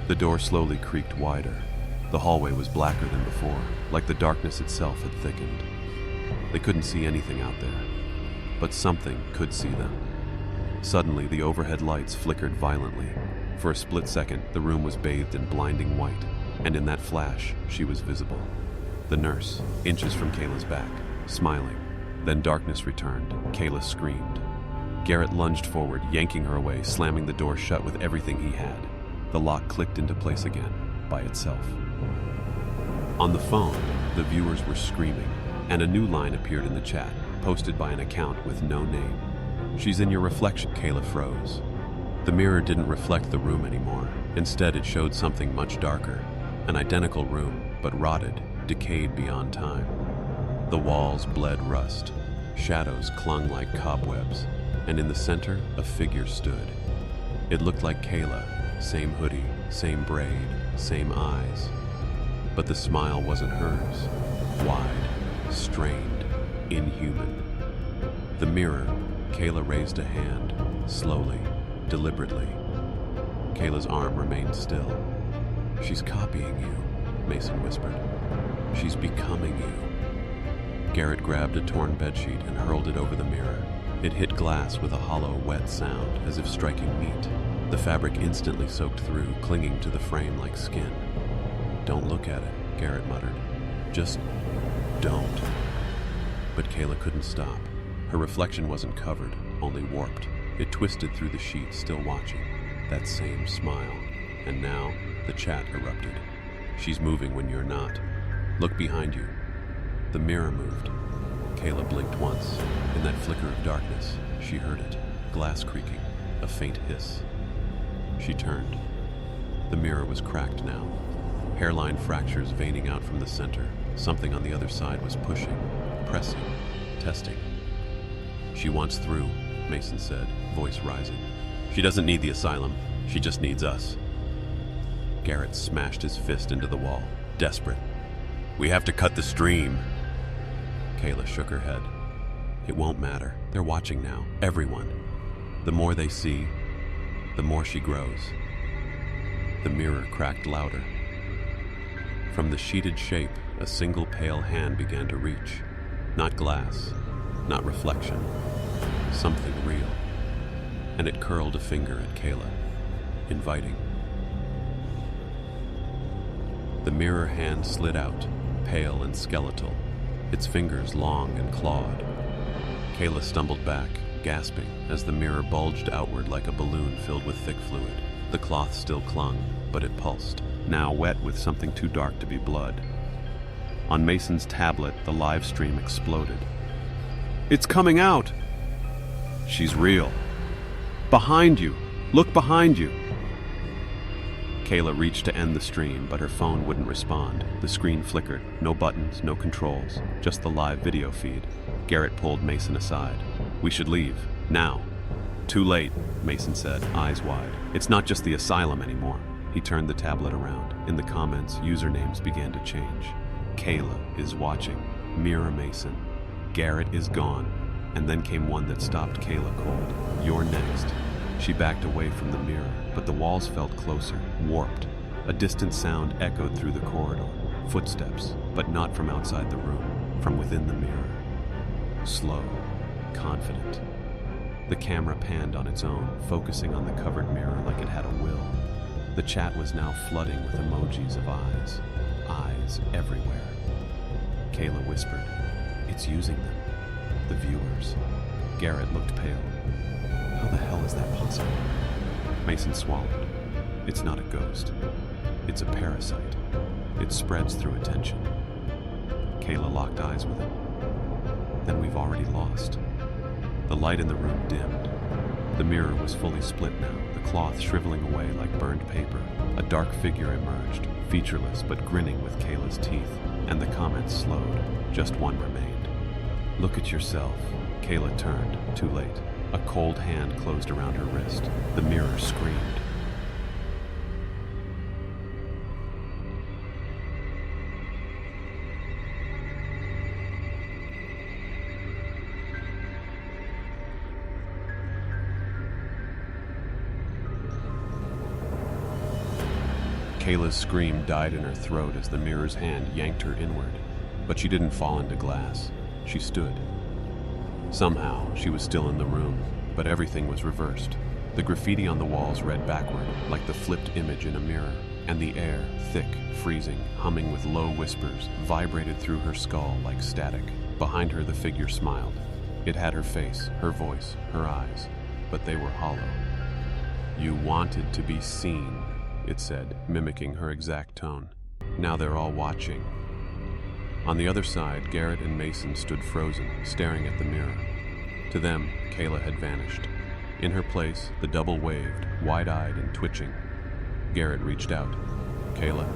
The door slowly creaked wider. The hallway was blacker than before, like the darkness itself had thickened. They couldn't see anything out there, but something could see them. Suddenly, the overhead lights flickered violently. For a split second, the room was bathed in blinding white, and in that flash, she was visible. The nurse, inches from Kayla's back, smiling. Then darkness returned. Kayla screamed. Garrett lunged forward, yanking her away, slamming the door shut with everything he had. The lock clicked into place again, by itself. On the phone, the viewers were screaming, and a new line appeared in the chat, posted by an account with no name. "She's in your reflection." Kayla froze. The mirror didn't reflect the room anymore. Instead, it showed something much darker. An identical room, but rotted, decayed beyond time. The walls bled rust. Shadows clung like cobwebs. and in the center, a figure stood. It looked like Kayla, same hoodie, same braid, same eyes. But the smile wasn't hers. Wide, strained, inhuman. The mirror, Kayla raised a hand, slowly, deliberately. Kayla's arm remained still. "She's copying you," Mason whispered. "She's becoming you." Garrett grabbed a torn bedsheet and hurled it over the mirror. It hit glass with a hollow, wet sound, as if striking meat. The fabric instantly soaked through, clinging to the frame like skin. "Don't look at it," Garrett muttered. "Just don't." But Kayla couldn't stop. Her reflection wasn't covered, only warped. It twisted through the sheet, still watching. That same smile. And now, the chat erupted. "She's moving when you're not. Look behind you." The mirror moved. Kayla blinked once. In that flicker of darkness, she heard it. Glass creaking, a faint hiss. She turned. The mirror was cracked now. Hairline fractures veining out from the center. Something on the other side was pushing, pressing, testing. "She wants through," Mason said, voice rising. "She doesn't need the asylum. She just needs us." Garrett smashed his fist into the wall, desperate. "We have to cut the stream." Kayla shook her head. "It won't matter. They're watching now. Everyone. The more they see, the more she grows." The mirror cracked louder. From the sheeted shape, a single pale hand began to reach. Not glass, not reflection. Something real. And it curled a finger at Kayla, inviting. The mirror hand slid out, pale and skeletal, its fingers long and clawed. Kayla stumbled back, gasping, as the mirror bulged outward like a balloon filled with thick fluid. The cloth still clung, but it pulsed, now wet with something too dark to be blood. On Mason's tablet, the live stream exploded. "It's coming out!" "She's real. Behind you! Look behind you!" Kayla reached to end the stream, but her phone wouldn't respond. The screen flickered. No buttons, no controls, just the live video feed. Garrett pulled Mason aside. "We should leave. Now." "Too late," Mason said, eyes wide. "It's not just the asylum anymore." He turned the tablet around. In the comments, usernames began to change. "Kayla is watching. Mirror Mason. Garrett is gone." And then came one that stopped Kayla cold. "You're next." She backed away from the mirror, but the walls felt closer, warped. A distant sound echoed through the corridor. Footsteps, but not from outside the room, from within the mirror. Slow, confident. The camera panned on its own, focusing on the covered mirror like it had a will. The chat was now flooding with emojis of eyes. Eyes everywhere. Kayla whispered, "It's using them. The viewers." Garrett looked pale. "How the hell is that possible?" Mason swallowed. "It's not a ghost. It's a parasite. It spreads through attention." Kayla locked eyes with him. "Then we've already lost." The light in the room dimmed. The mirror was fully split now, the cloth shriveling away like burned paper. A dark figure emerged, featureless but grinning with Kayla's teeth, and the comments slowed. Just one remained. "Look at yourself." Kayla turned, too late. A cold hand closed around her wrist. The mirror screamed. Kayla's scream died in her throat as the mirror's hand yanked her inward. But she didn't fall into glass. She stood. Somehow, she was still in the room, but everything was reversed. The graffiti on the walls read backward, like the flipped image in a mirror, and the air, thick, freezing, humming with low whispers, vibrated through her skull like static. Behind her, the figure smiled. It had her face, her voice, her eyes, but they were hollow. "You wanted to be seen," it said, mimicking her exact tone. "Now they're all watching." On the other side, Garrett and Mason stood frozen, staring at the mirror. To them, Kayla had vanished. In her place, the double waved, wide-eyed and twitching. Garrett reached out. "Kayla?"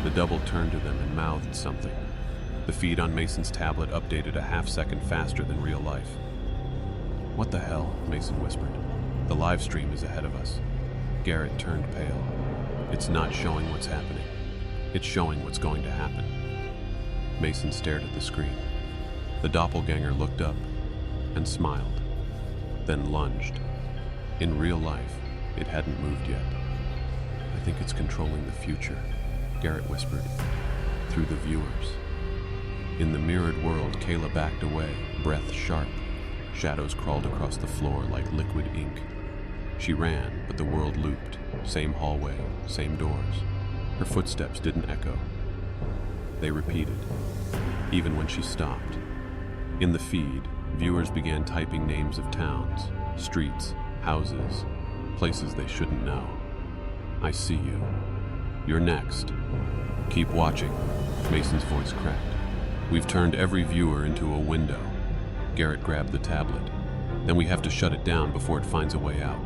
The double turned to them and mouthed something. The feed on Mason's tablet updated a half-second faster than real life. What the hell? Mason whispered. The live stream is ahead of us. Garrett turned pale. It's not showing what's happening. It's showing what's going to happen. Mason stared at the screen. The doppelganger looked up and smiled, then lunged. In real life, it hadn't moved yet. I think it's controlling the future, Garrett whispered, through the viewers. In the mirrored world, Kayla backed away, breath sharp. Shadows crawled across the floor like liquid ink. She ran, but the world looped. Same hallway, same doors. Her footsteps didn't echo. They repeated, even when she stopped. In the feed, viewers began typing names of towns, streets, houses, places they shouldn't know. I see you. You're next. Keep watching. Mason's voice cracked. We've turned every viewer into a window. Garrett grabbed the tablet. Then we have to shut it down before it finds a way out.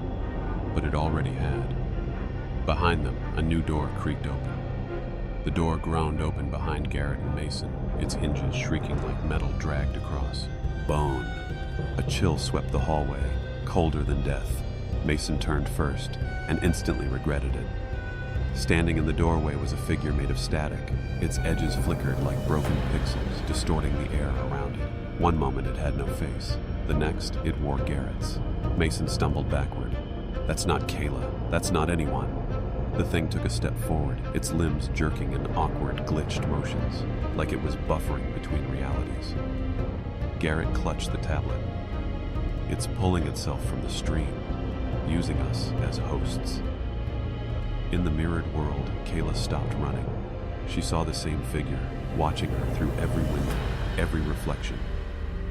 But it already had. Behind them, a new door creaked open. The door groaned open behind Garrett and Mason, its hinges shrieking like metal dragged across. Bone. A chill swept the hallway, colder than death. Mason turned first, and instantly regretted it. Standing in the doorway was a figure made of static. Its edges flickered like broken pixels, distorting the air around it. One moment it had no face. The next, it wore Garrett's. Mason stumbled backward. That's not Kayla. That's not anyone. The thing took a step forward, its limbs jerking in awkward, glitched motions, like it was buffering between realities. Garrett clutched the tablet. It's pulling itself from the stream, using us as hosts. In the mirrored world, Kayla stopped running. She saw the same figure, watching her through every window, every reflection.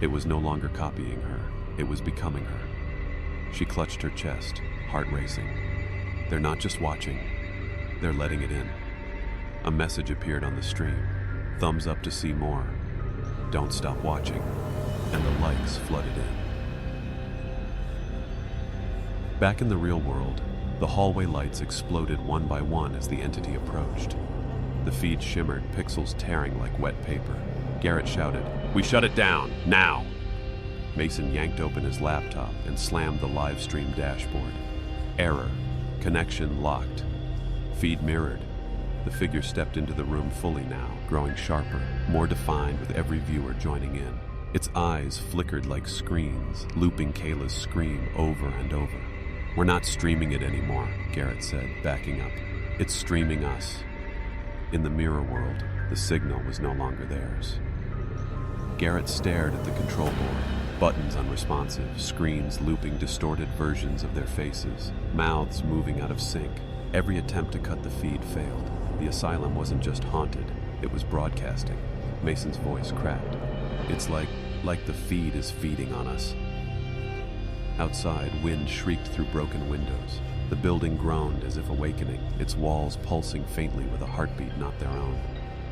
It was no longer copying her, it was becoming her. She clutched her chest, heart racing. They're not just watching, they're letting it in. A message appeared on the stream. Thumbs up to see more. Don't stop watching. And the likes flooded in. Back in the real world, the hallway lights exploded one by one as the entity approached. The feed shimmered, pixels tearing like wet paper. Garrett shouted, "We shut it down, now!" Mason yanked open his laptop and slammed the live stream dashboard. Error. Connection locked. Feed mirrored. The figure stepped into the room fully now, growing sharper, more defined with every viewer joining in. Its eyes flickered like screens, looping Kayla's scream over and over. We're not streaming it anymore, Garrett said, backing up. It's streaming us. In the mirror world, the signal was no longer theirs. Garrett stared at the control board. Buttons unresponsive, screens looping distorted versions of their faces, mouths moving out of sync. Every attempt to cut the feed failed. The asylum wasn't just haunted, it was broadcasting. Mason's voice cracked. It's like the feed is feeding on us. Outside, wind shrieked through broken windows. The building groaned as if awakening, its walls pulsing faintly with a heartbeat not their own.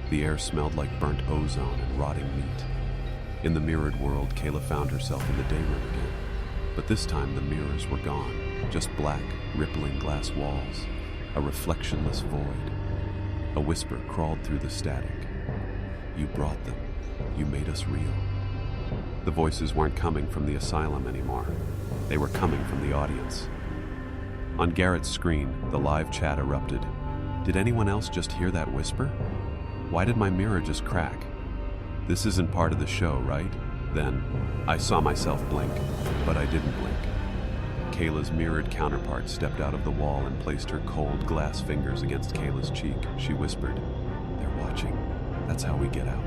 The air smelled like burnt ozone and rotting meat. In the mirrored world, Kayla found herself in the day room again. But this time the mirrors were gone, just black, rippling glass walls, a reflectionless void. A whisper crawled through the static. You brought them. You made us real. The voices weren't coming from the asylum anymore. They were coming from the audience. On Garrett's screen, the live chat erupted. Did anyone else just hear that whisper? Why did my mirror just crack? This isn't part of the show, right? Then, I saw myself blink, but I didn't blink. Kayla's mirrored counterpart stepped out of the wall and placed her cold glass fingers against Kayla's cheek. She whispered, "They're watching. That's how we get out."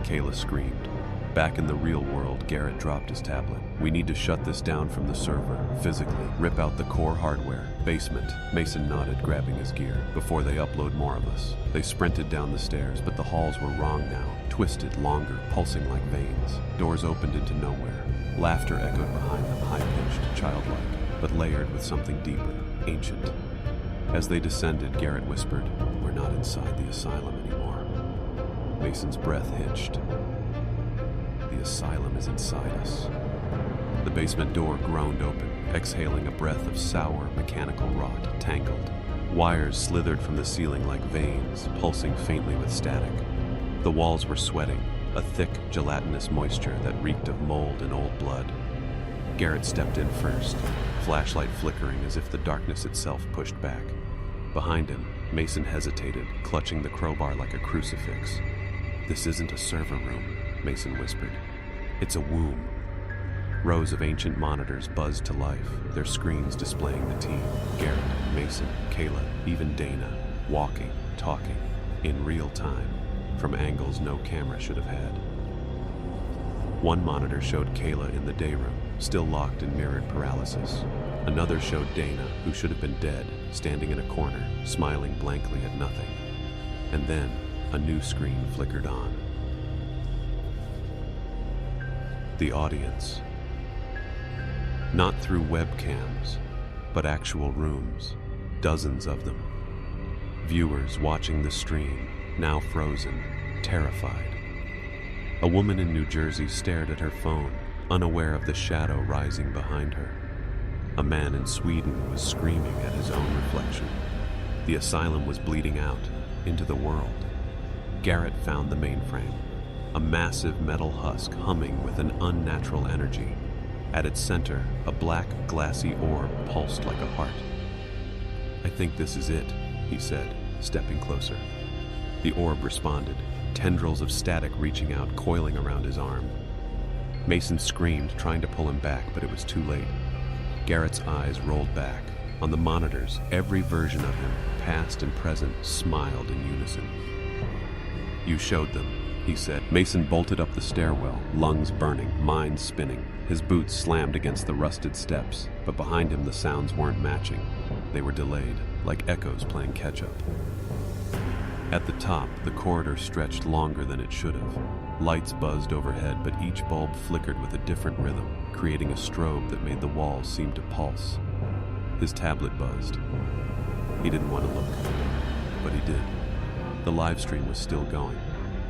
Kayla screamed. Back in the real world, Garrett dropped his tablet. We need to shut this down from the server, physically, rip out the core hardware. Basement. Mason nodded, grabbing his gear. Before they upload more of us. They sprinted down the stairs, but the halls were wrong now. Twisted, longer, pulsing like veins. Doors opened into nowhere. Laughter echoed behind them, high-pitched, childlike, but layered with something deeper, ancient. As they descended, Garrett whispered, "We're not inside the asylum anymore." Mason's breath hitched. The asylum is inside us. The basement door groaned open, exhaling a breath of sour, mechanical rot, tangled. Wires slithered from the ceiling like veins, pulsing faintly with static. The walls were sweating, a thick, gelatinous moisture that reeked of mold and old blood. Garrett stepped in first, flashlight flickering as if the darkness itself pushed back. Behind him, Mason hesitated, clutching the crowbar like a crucifix. "This isn't a server room," Mason whispered. "It's a womb." Rows of ancient monitors buzzed to life, their screens displaying the team. Garrett, Mason, Kayla, even Dana, walking, talking, in real time, from angles no camera should have had. One monitor showed Kayla in the day room, still locked in mirrored paralysis. Another showed Dana, who should have been dead, standing in a corner, smiling blankly at nothing. And then, a new screen flickered on. The audience. Not through webcams, but actual rooms, dozens of them. Viewers watching the stream, now frozen, terrified. A woman in New Jersey stared at her phone, unaware of the shadow rising behind her. A man in Sweden was screaming at his own reflection. The asylum was bleeding out, into the world. Garrett found the mainframe, a massive metal husk humming with an unnatural energy. At its center, a black, glassy orb pulsed like a heart. "I think this is it," he said, stepping closer. The orb responded, tendrils of static reaching out, coiling around his arm. Mason screamed, trying to pull him back, but it was too late. Garrett's eyes rolled back. On the monitors, every version of him, past and present, smiled in unison. "You showed them," he said. Mason bolted up the stairwell, lungs burning, mind spinning. His boots slammed against the rusted steps, but behind him the sounds weren't matching. They were delayed, like echoes playing catch-up. At the top, the corridor stretched longer than it should have. Lights buzzed overhead, but each bulb flickered with a different rhythm, creating a strobe that made the walls seem to pulse. His tablet buzzed. He didn't want to look, but he did. The live stream was still going.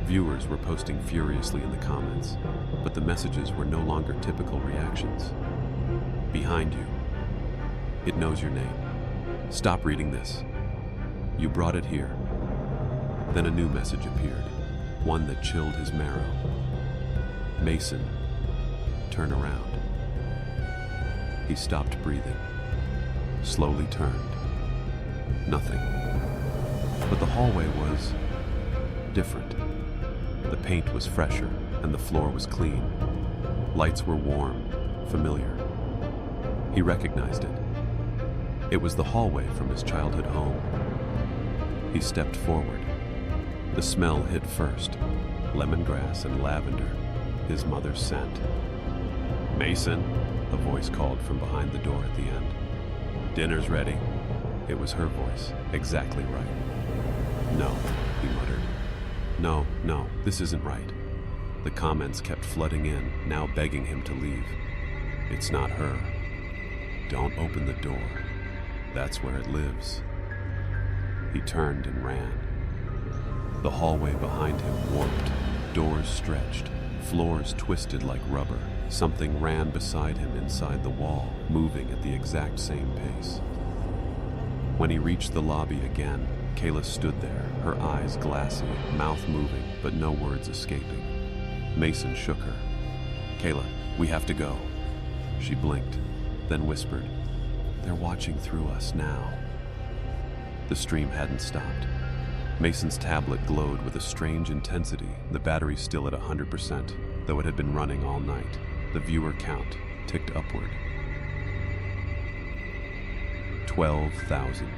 Viewers were posting furiously in the comments, but the messages were no longer typical reactions. "Behind you. It knows your name. Stop reading this. You brought it here." Then a new message appeared, one that chilled his marrow. "Mason, turn around." He stopped breathing, slowly turned. Nothing. But the hallway was different. The paint was fresher, and the floor was clean. Lights were warm, familiar. He recognized it. It was the hallway from his childhood home. He stepped forward. The smell hit first, lemongrass and lavender, his mother's scent. "Mason," a voice called from behind the door at the end. "Dinner's ready." It was her voice, exactly right. "No," he muttered. No, this isn't right." The comments kept flooding in, now begging him to leave. "It's not her. Don't open the door. That's where it lives." He turned and ran. The hallway behind him warped, doors stretched, floors twisted like rubber. Something ran beside him inside the wall, moving at the exact same pace. When he reached the lobby again, Kayla stood there, her eyes glassy, mouth moving, but no words escaping. Mason shook her. "Kayla, we have to go." She blinked, then whispered, "They're watching through us now." The stream hadn't stopped. Mason's tablet glowed with a strange intensity, the battery still at 100%, though it had been running all night. The viewer count ticked upward. 12,000,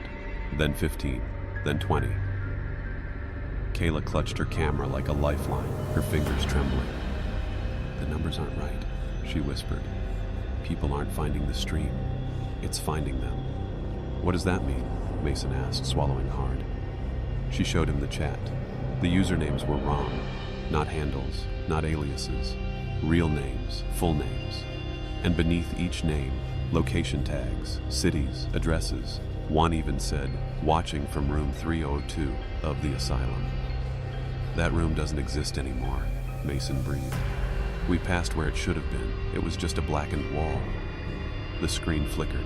then 15, then 20. Kayla clutched her camera like a lifeline, her fingers trembling. "The numbers aren't right," she whispered. "People aren't finding the stream. It's finding them." "What does that mean?" Mason asked, swallowing hard. She showed him the chat. The usernames were wrong. Not handles, not aliases. Real names, full names. And beneath each name, location tags, cities, addresses. One even said, "Watching from room 302 of the asylum." "That room doesn't exist anymore," Mason breathed. "We passed where it should have been. It was just a blackened wall." The screen flickered.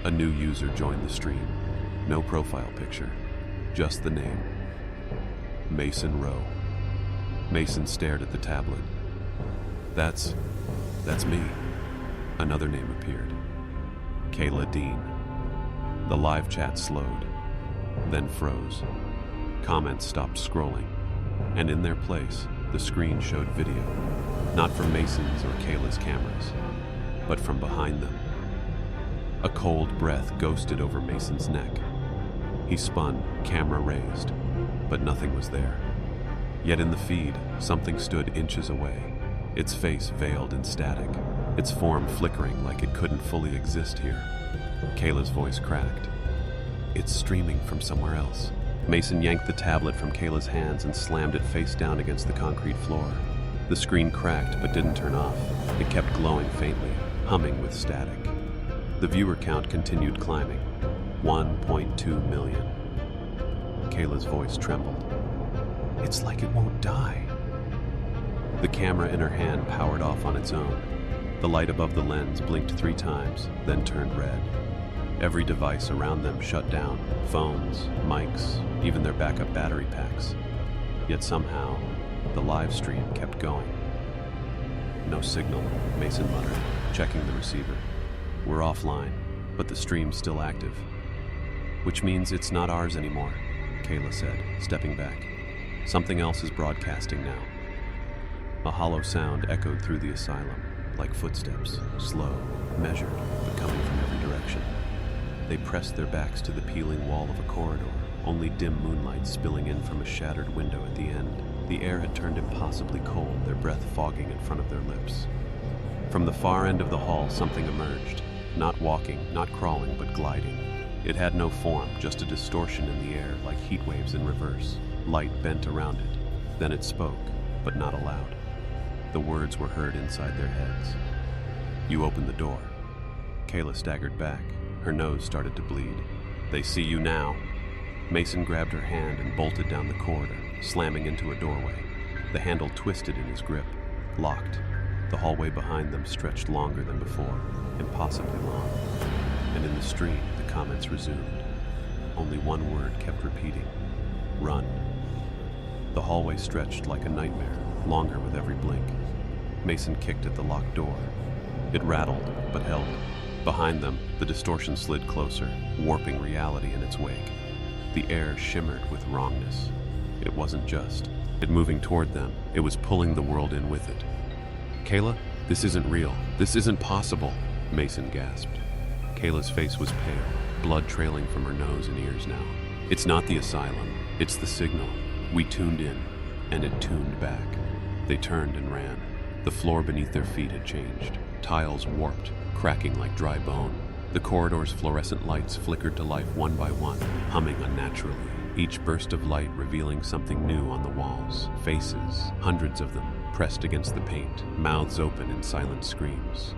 A new user joined the stream. No profile picture, just the name. Mason Rowe. Mason stared at the tablet. That's me." Another name appeared. Kayla Dean. The live chat slowed, then froze. Comments stopped scrolling, and in their place, the screen showed video, not from Mason's or Kayla's cameras, but from behind them. A cold breath ghosted over Mason's neck. He spun, camera raised, but nothing was there. Yet in the feed, something stood inches away, its face veiled in static, its form flickering like it couldn't fully exist here. Kayla's voice cracked. It's streaming from somewhere else. Mason yanked the tablet from Kayla's hands and slammed it face down against the concrete floor. The screen cracked but didn't turn off. It kept glowing faintly, humming with static. The viewer count continued climbing. 1.2 million. Kayla's voice trembled. It's like it won't die. The camera in her hand powered off on its own. The light above the lens blinked 3 times, then turned red. Every device around them shut down, phones, mics, even their backup battery packs. Yet somehow, the live stream kept going. No signal, Mason muttered, checking the receiver. We're offline, but the stream's still active. Which means it's not ours anymore, Kayla said, stepping back. Something else is broadcasting now. A hollow sound echoed through the asylum, like footsteps, slow, measured, but coming from every direction. They pressed their backs to the peeling wall of a corridor, only dim moonlight spilling in from a shattered window at the end. The air had turned impossibly cold, their breath fogging in front of their lips. From the far end of the hall, something emerged, not walking, not crawling, but gliding. It had no form, just a distortion in the air, like heat waves in reverse. Light bent around it. Then it spoke, but not aloud. The words were heard inside their heads. You opened the door. Kayla staggered back. Her nose started to bleed. They see you now. Mason grabbed her hand and bolted down the corridor, slamming into a doorway. The handle twisted in his grip, locked. The hallway behind them stretched longer than before, impossibly long. And in the stream, the comments resumed. Only one word kept repeating. Run. The hallway stretched like a nightmare, longer with every blink. Mason kicked at the locked door. It rattled, but held. Behind them, the distortion slid closer, warping reality in its wake. The air shimmered with wrongness. It wasn't just. It moving toward them. It was pulling the world in with it. Kayla, this isn't real. This isn't possible, Mason gasped. Kayla's face was pale, blood trailing from her nose and ears now. It's not the asylum. It's the signal. We tuned in, and it tuned back. They turned and ran. The floor beneath their feet had changed. Tiles warped, cracking like dry bone. The corridor's fluorescent lights flickered to life one by one, humming unnaturally. Each burst of light revealing something new on the walls. Faces, hundreds of them, pressed against the paint, mouths open in silent screams.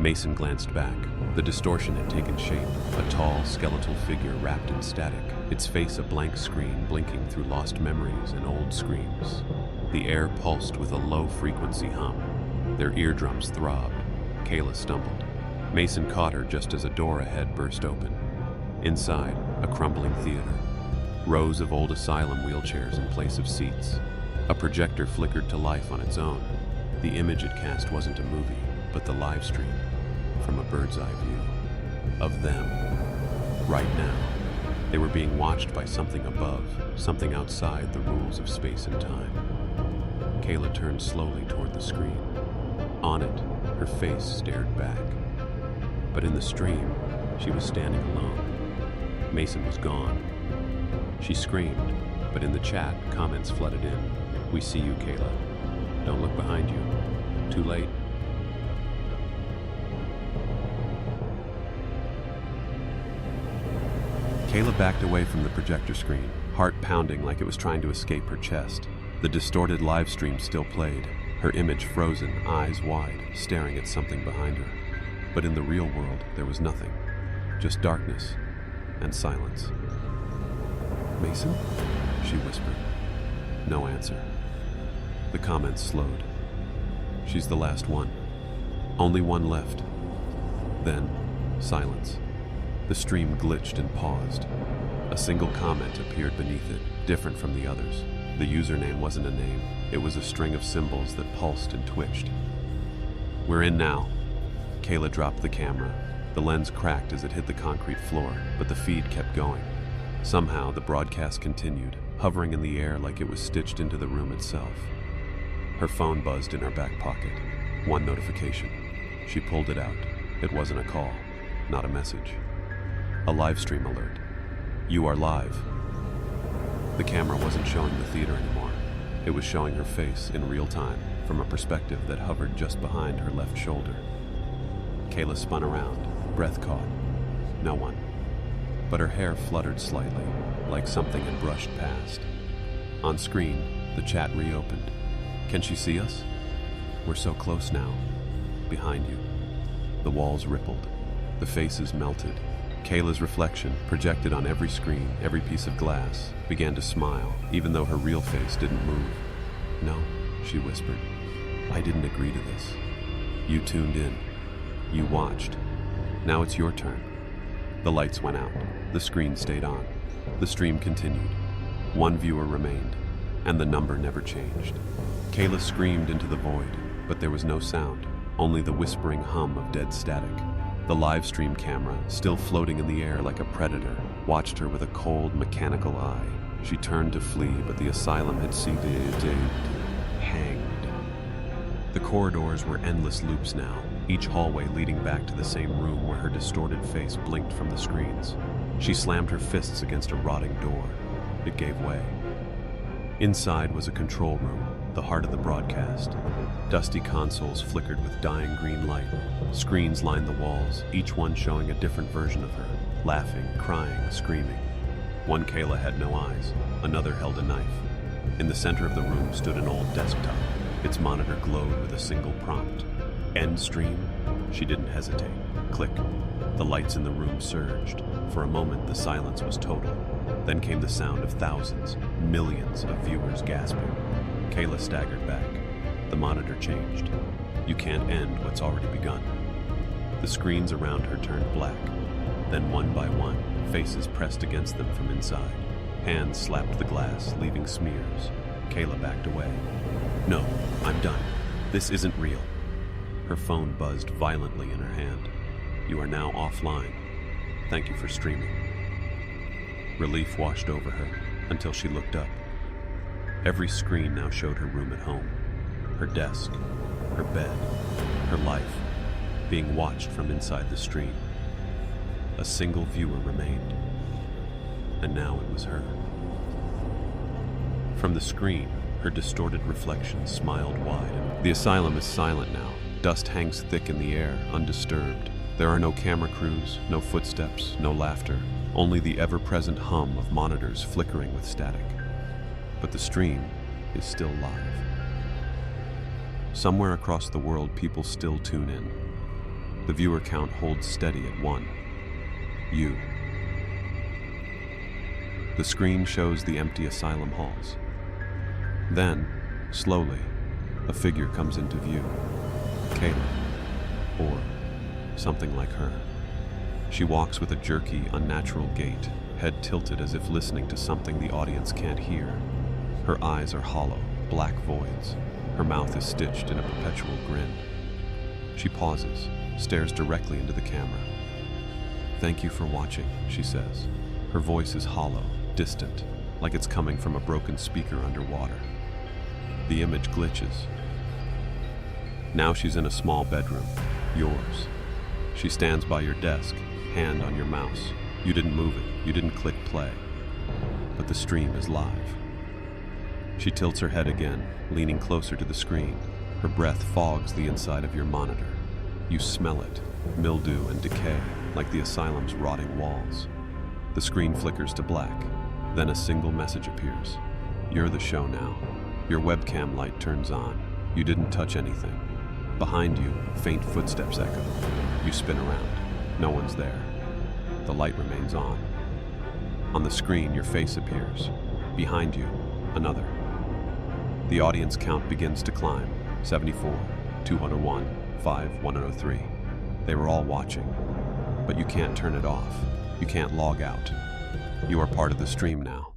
Mason glanced back. The distortion had taken shape, a tall, skeletal figure wrapped in static, its face a blank screen blinking through lost memories and old screams. The air pulsed with a low-frequency hum. Their eardrums throbbed. Kayla stumbled. Mason caught her just as a door ahead burst open. Inside, a crumbling theater. Rows of old asylum wheelchairs in place of seats. A projector flickered to life on its own. The image it cast wasn't a movie, but the live stream, from a bird's eye view. Of them. Right now. They were being watched by something above, something outside the rules of space and time. Kayla turned slowly toward the screen. On it, her face stared back. But in the stream, she was standing alone. Mason was gone. She screamed, but in the chat, comments flooded in. We see you, Kayla. Don't look behind you. Too late. Kayla backed away from the projector screen, heart pounding like it was trying to escape her chest. The distorted live stream still played, her image frozen, eyes wide, staring at something behind her. But in the real world, there was nothing. Just darkness and silence. Mason? She whispered. No answer. The comments slowed. She's the last one. Only one left. Then, silence. The stream glitched and paused. A single comment appeared beneath it, different from the others. The username wasn't a name. It was a string of symbols that pulsed and twitched. We're in now. Kayla dropped the camera. The lens cracked as it hit the concrete floor, but the feed kept going. Somehow, the broadcast continued, hovering in the air like it was stitched into the room itself. Her phone buzzed in her back pocket. One notification. She pulled it out. It wasn't a call, not a message. A live stream alert. You are live. The camera wasn't showing the theater anymore. It was showing her face in real time, from a perspective that hovered just behind her left shoulder. Kayla spun around, breath caught. No one. But her hair fluttered slightly, like something had brushed past. On screen, the chat reopened. Can she see us? We're so close now. Behind you. The walls rippled. The faces melted. Kayla's reflection, projected on every screen, every piece of glass, began to smile, even though her real face didn't move. No, she whispered. I didn't agree to this. You tuned in. You watched. Now it's your turn. The lights went out. The screen stayed on. The stream continued. One viewer remained, and the number never changed. Kayla screamed into the void, but there was no sound, only the whispering hum of dead static. The live stream camera, still floating in the air like a predator, watched her with a cold, mechanical eye. She turned to flee, but the asylum had hanged. The corridors were endless loops now, each hallway leading back to the same room where her distorted face blinked from the screens. She slammed her fists against a rotting door. It gave way. Inside was a control room, the heart of the broadcast. Dusty consoles flickered with dying green light. Screens lined the walls, each one showing a different version of her, laughing, crying, screaming. One Kayla had no eyes, another held a knife. In the center of the room stood an old desktop. Its monitor glowed with a single prompt. End stream? She didn't hesitate. Click. The lights in the room surged. For a moment, the silence was total. Then came the sound of thousands, millions of viewers gasping. Kayla staggered back. The monitor changed. You can't end what's already begun. The screens around her turned black. Then one by one, faces pressed against them from inside. Hands slapped the glass, leaving smears. Kayla backed away. No, I'm done. This isn't real. Her phone buzzed violently in her hand. You are now offline. Thank you for streaming. Relief washed over her until she looked up. Every screen now showed her room at home. Her desk, her bed, her life, being watched from inside the stream. A single viewer remained, and now it was her. From the screen, her distorted reflection smiled wide. The asylum is silent now. Dust hangs thick in the air, undisturbed. There are no camera crews, no footsteps, no laughter, only the ever-present hum of monitors flickering with static. But the stream is still live. Somewhere across the world, people still tune in. The viewer count holds steady at 1. You. The screen shows the empty asylum halls. Then, slowly, a figure comes into view. Kayla. Or something like her. She walks with a jerky, unnatural gait, head tilted as if listening to something the audience can't hear. Her eyes are hollow, black voids. Her mouth is stitched in a perpetual grin. She pauses, stares directly into the camera. Thank you for watching, she says. Her voice is hollow, distant, like it's coming from a broken speaker underwater. The image glitches. Now she's in a small bedroom, yours. She stands by your desk, hand on your mouse. You didn't move it, you didn't click play. But the stream is live. She tilts her head again, leaning closer to the screen. Her breath fogs the inside of your monitor. You smell it, mildew and decay, like the asylum's rotting walls. The screen flickers to black. Then a single message appears. You're the show now. Your webcam light turns on. You didn't touch anything. Behind you, faint footsteps echo. You spin around. No one's there. The light remains on. On the screen, your face appears. Behind you, another. The audience count begins to climb. 74, 201, 5, 103. They were all watching. But you can't turn it off. You can't log out. You are part of the stream now.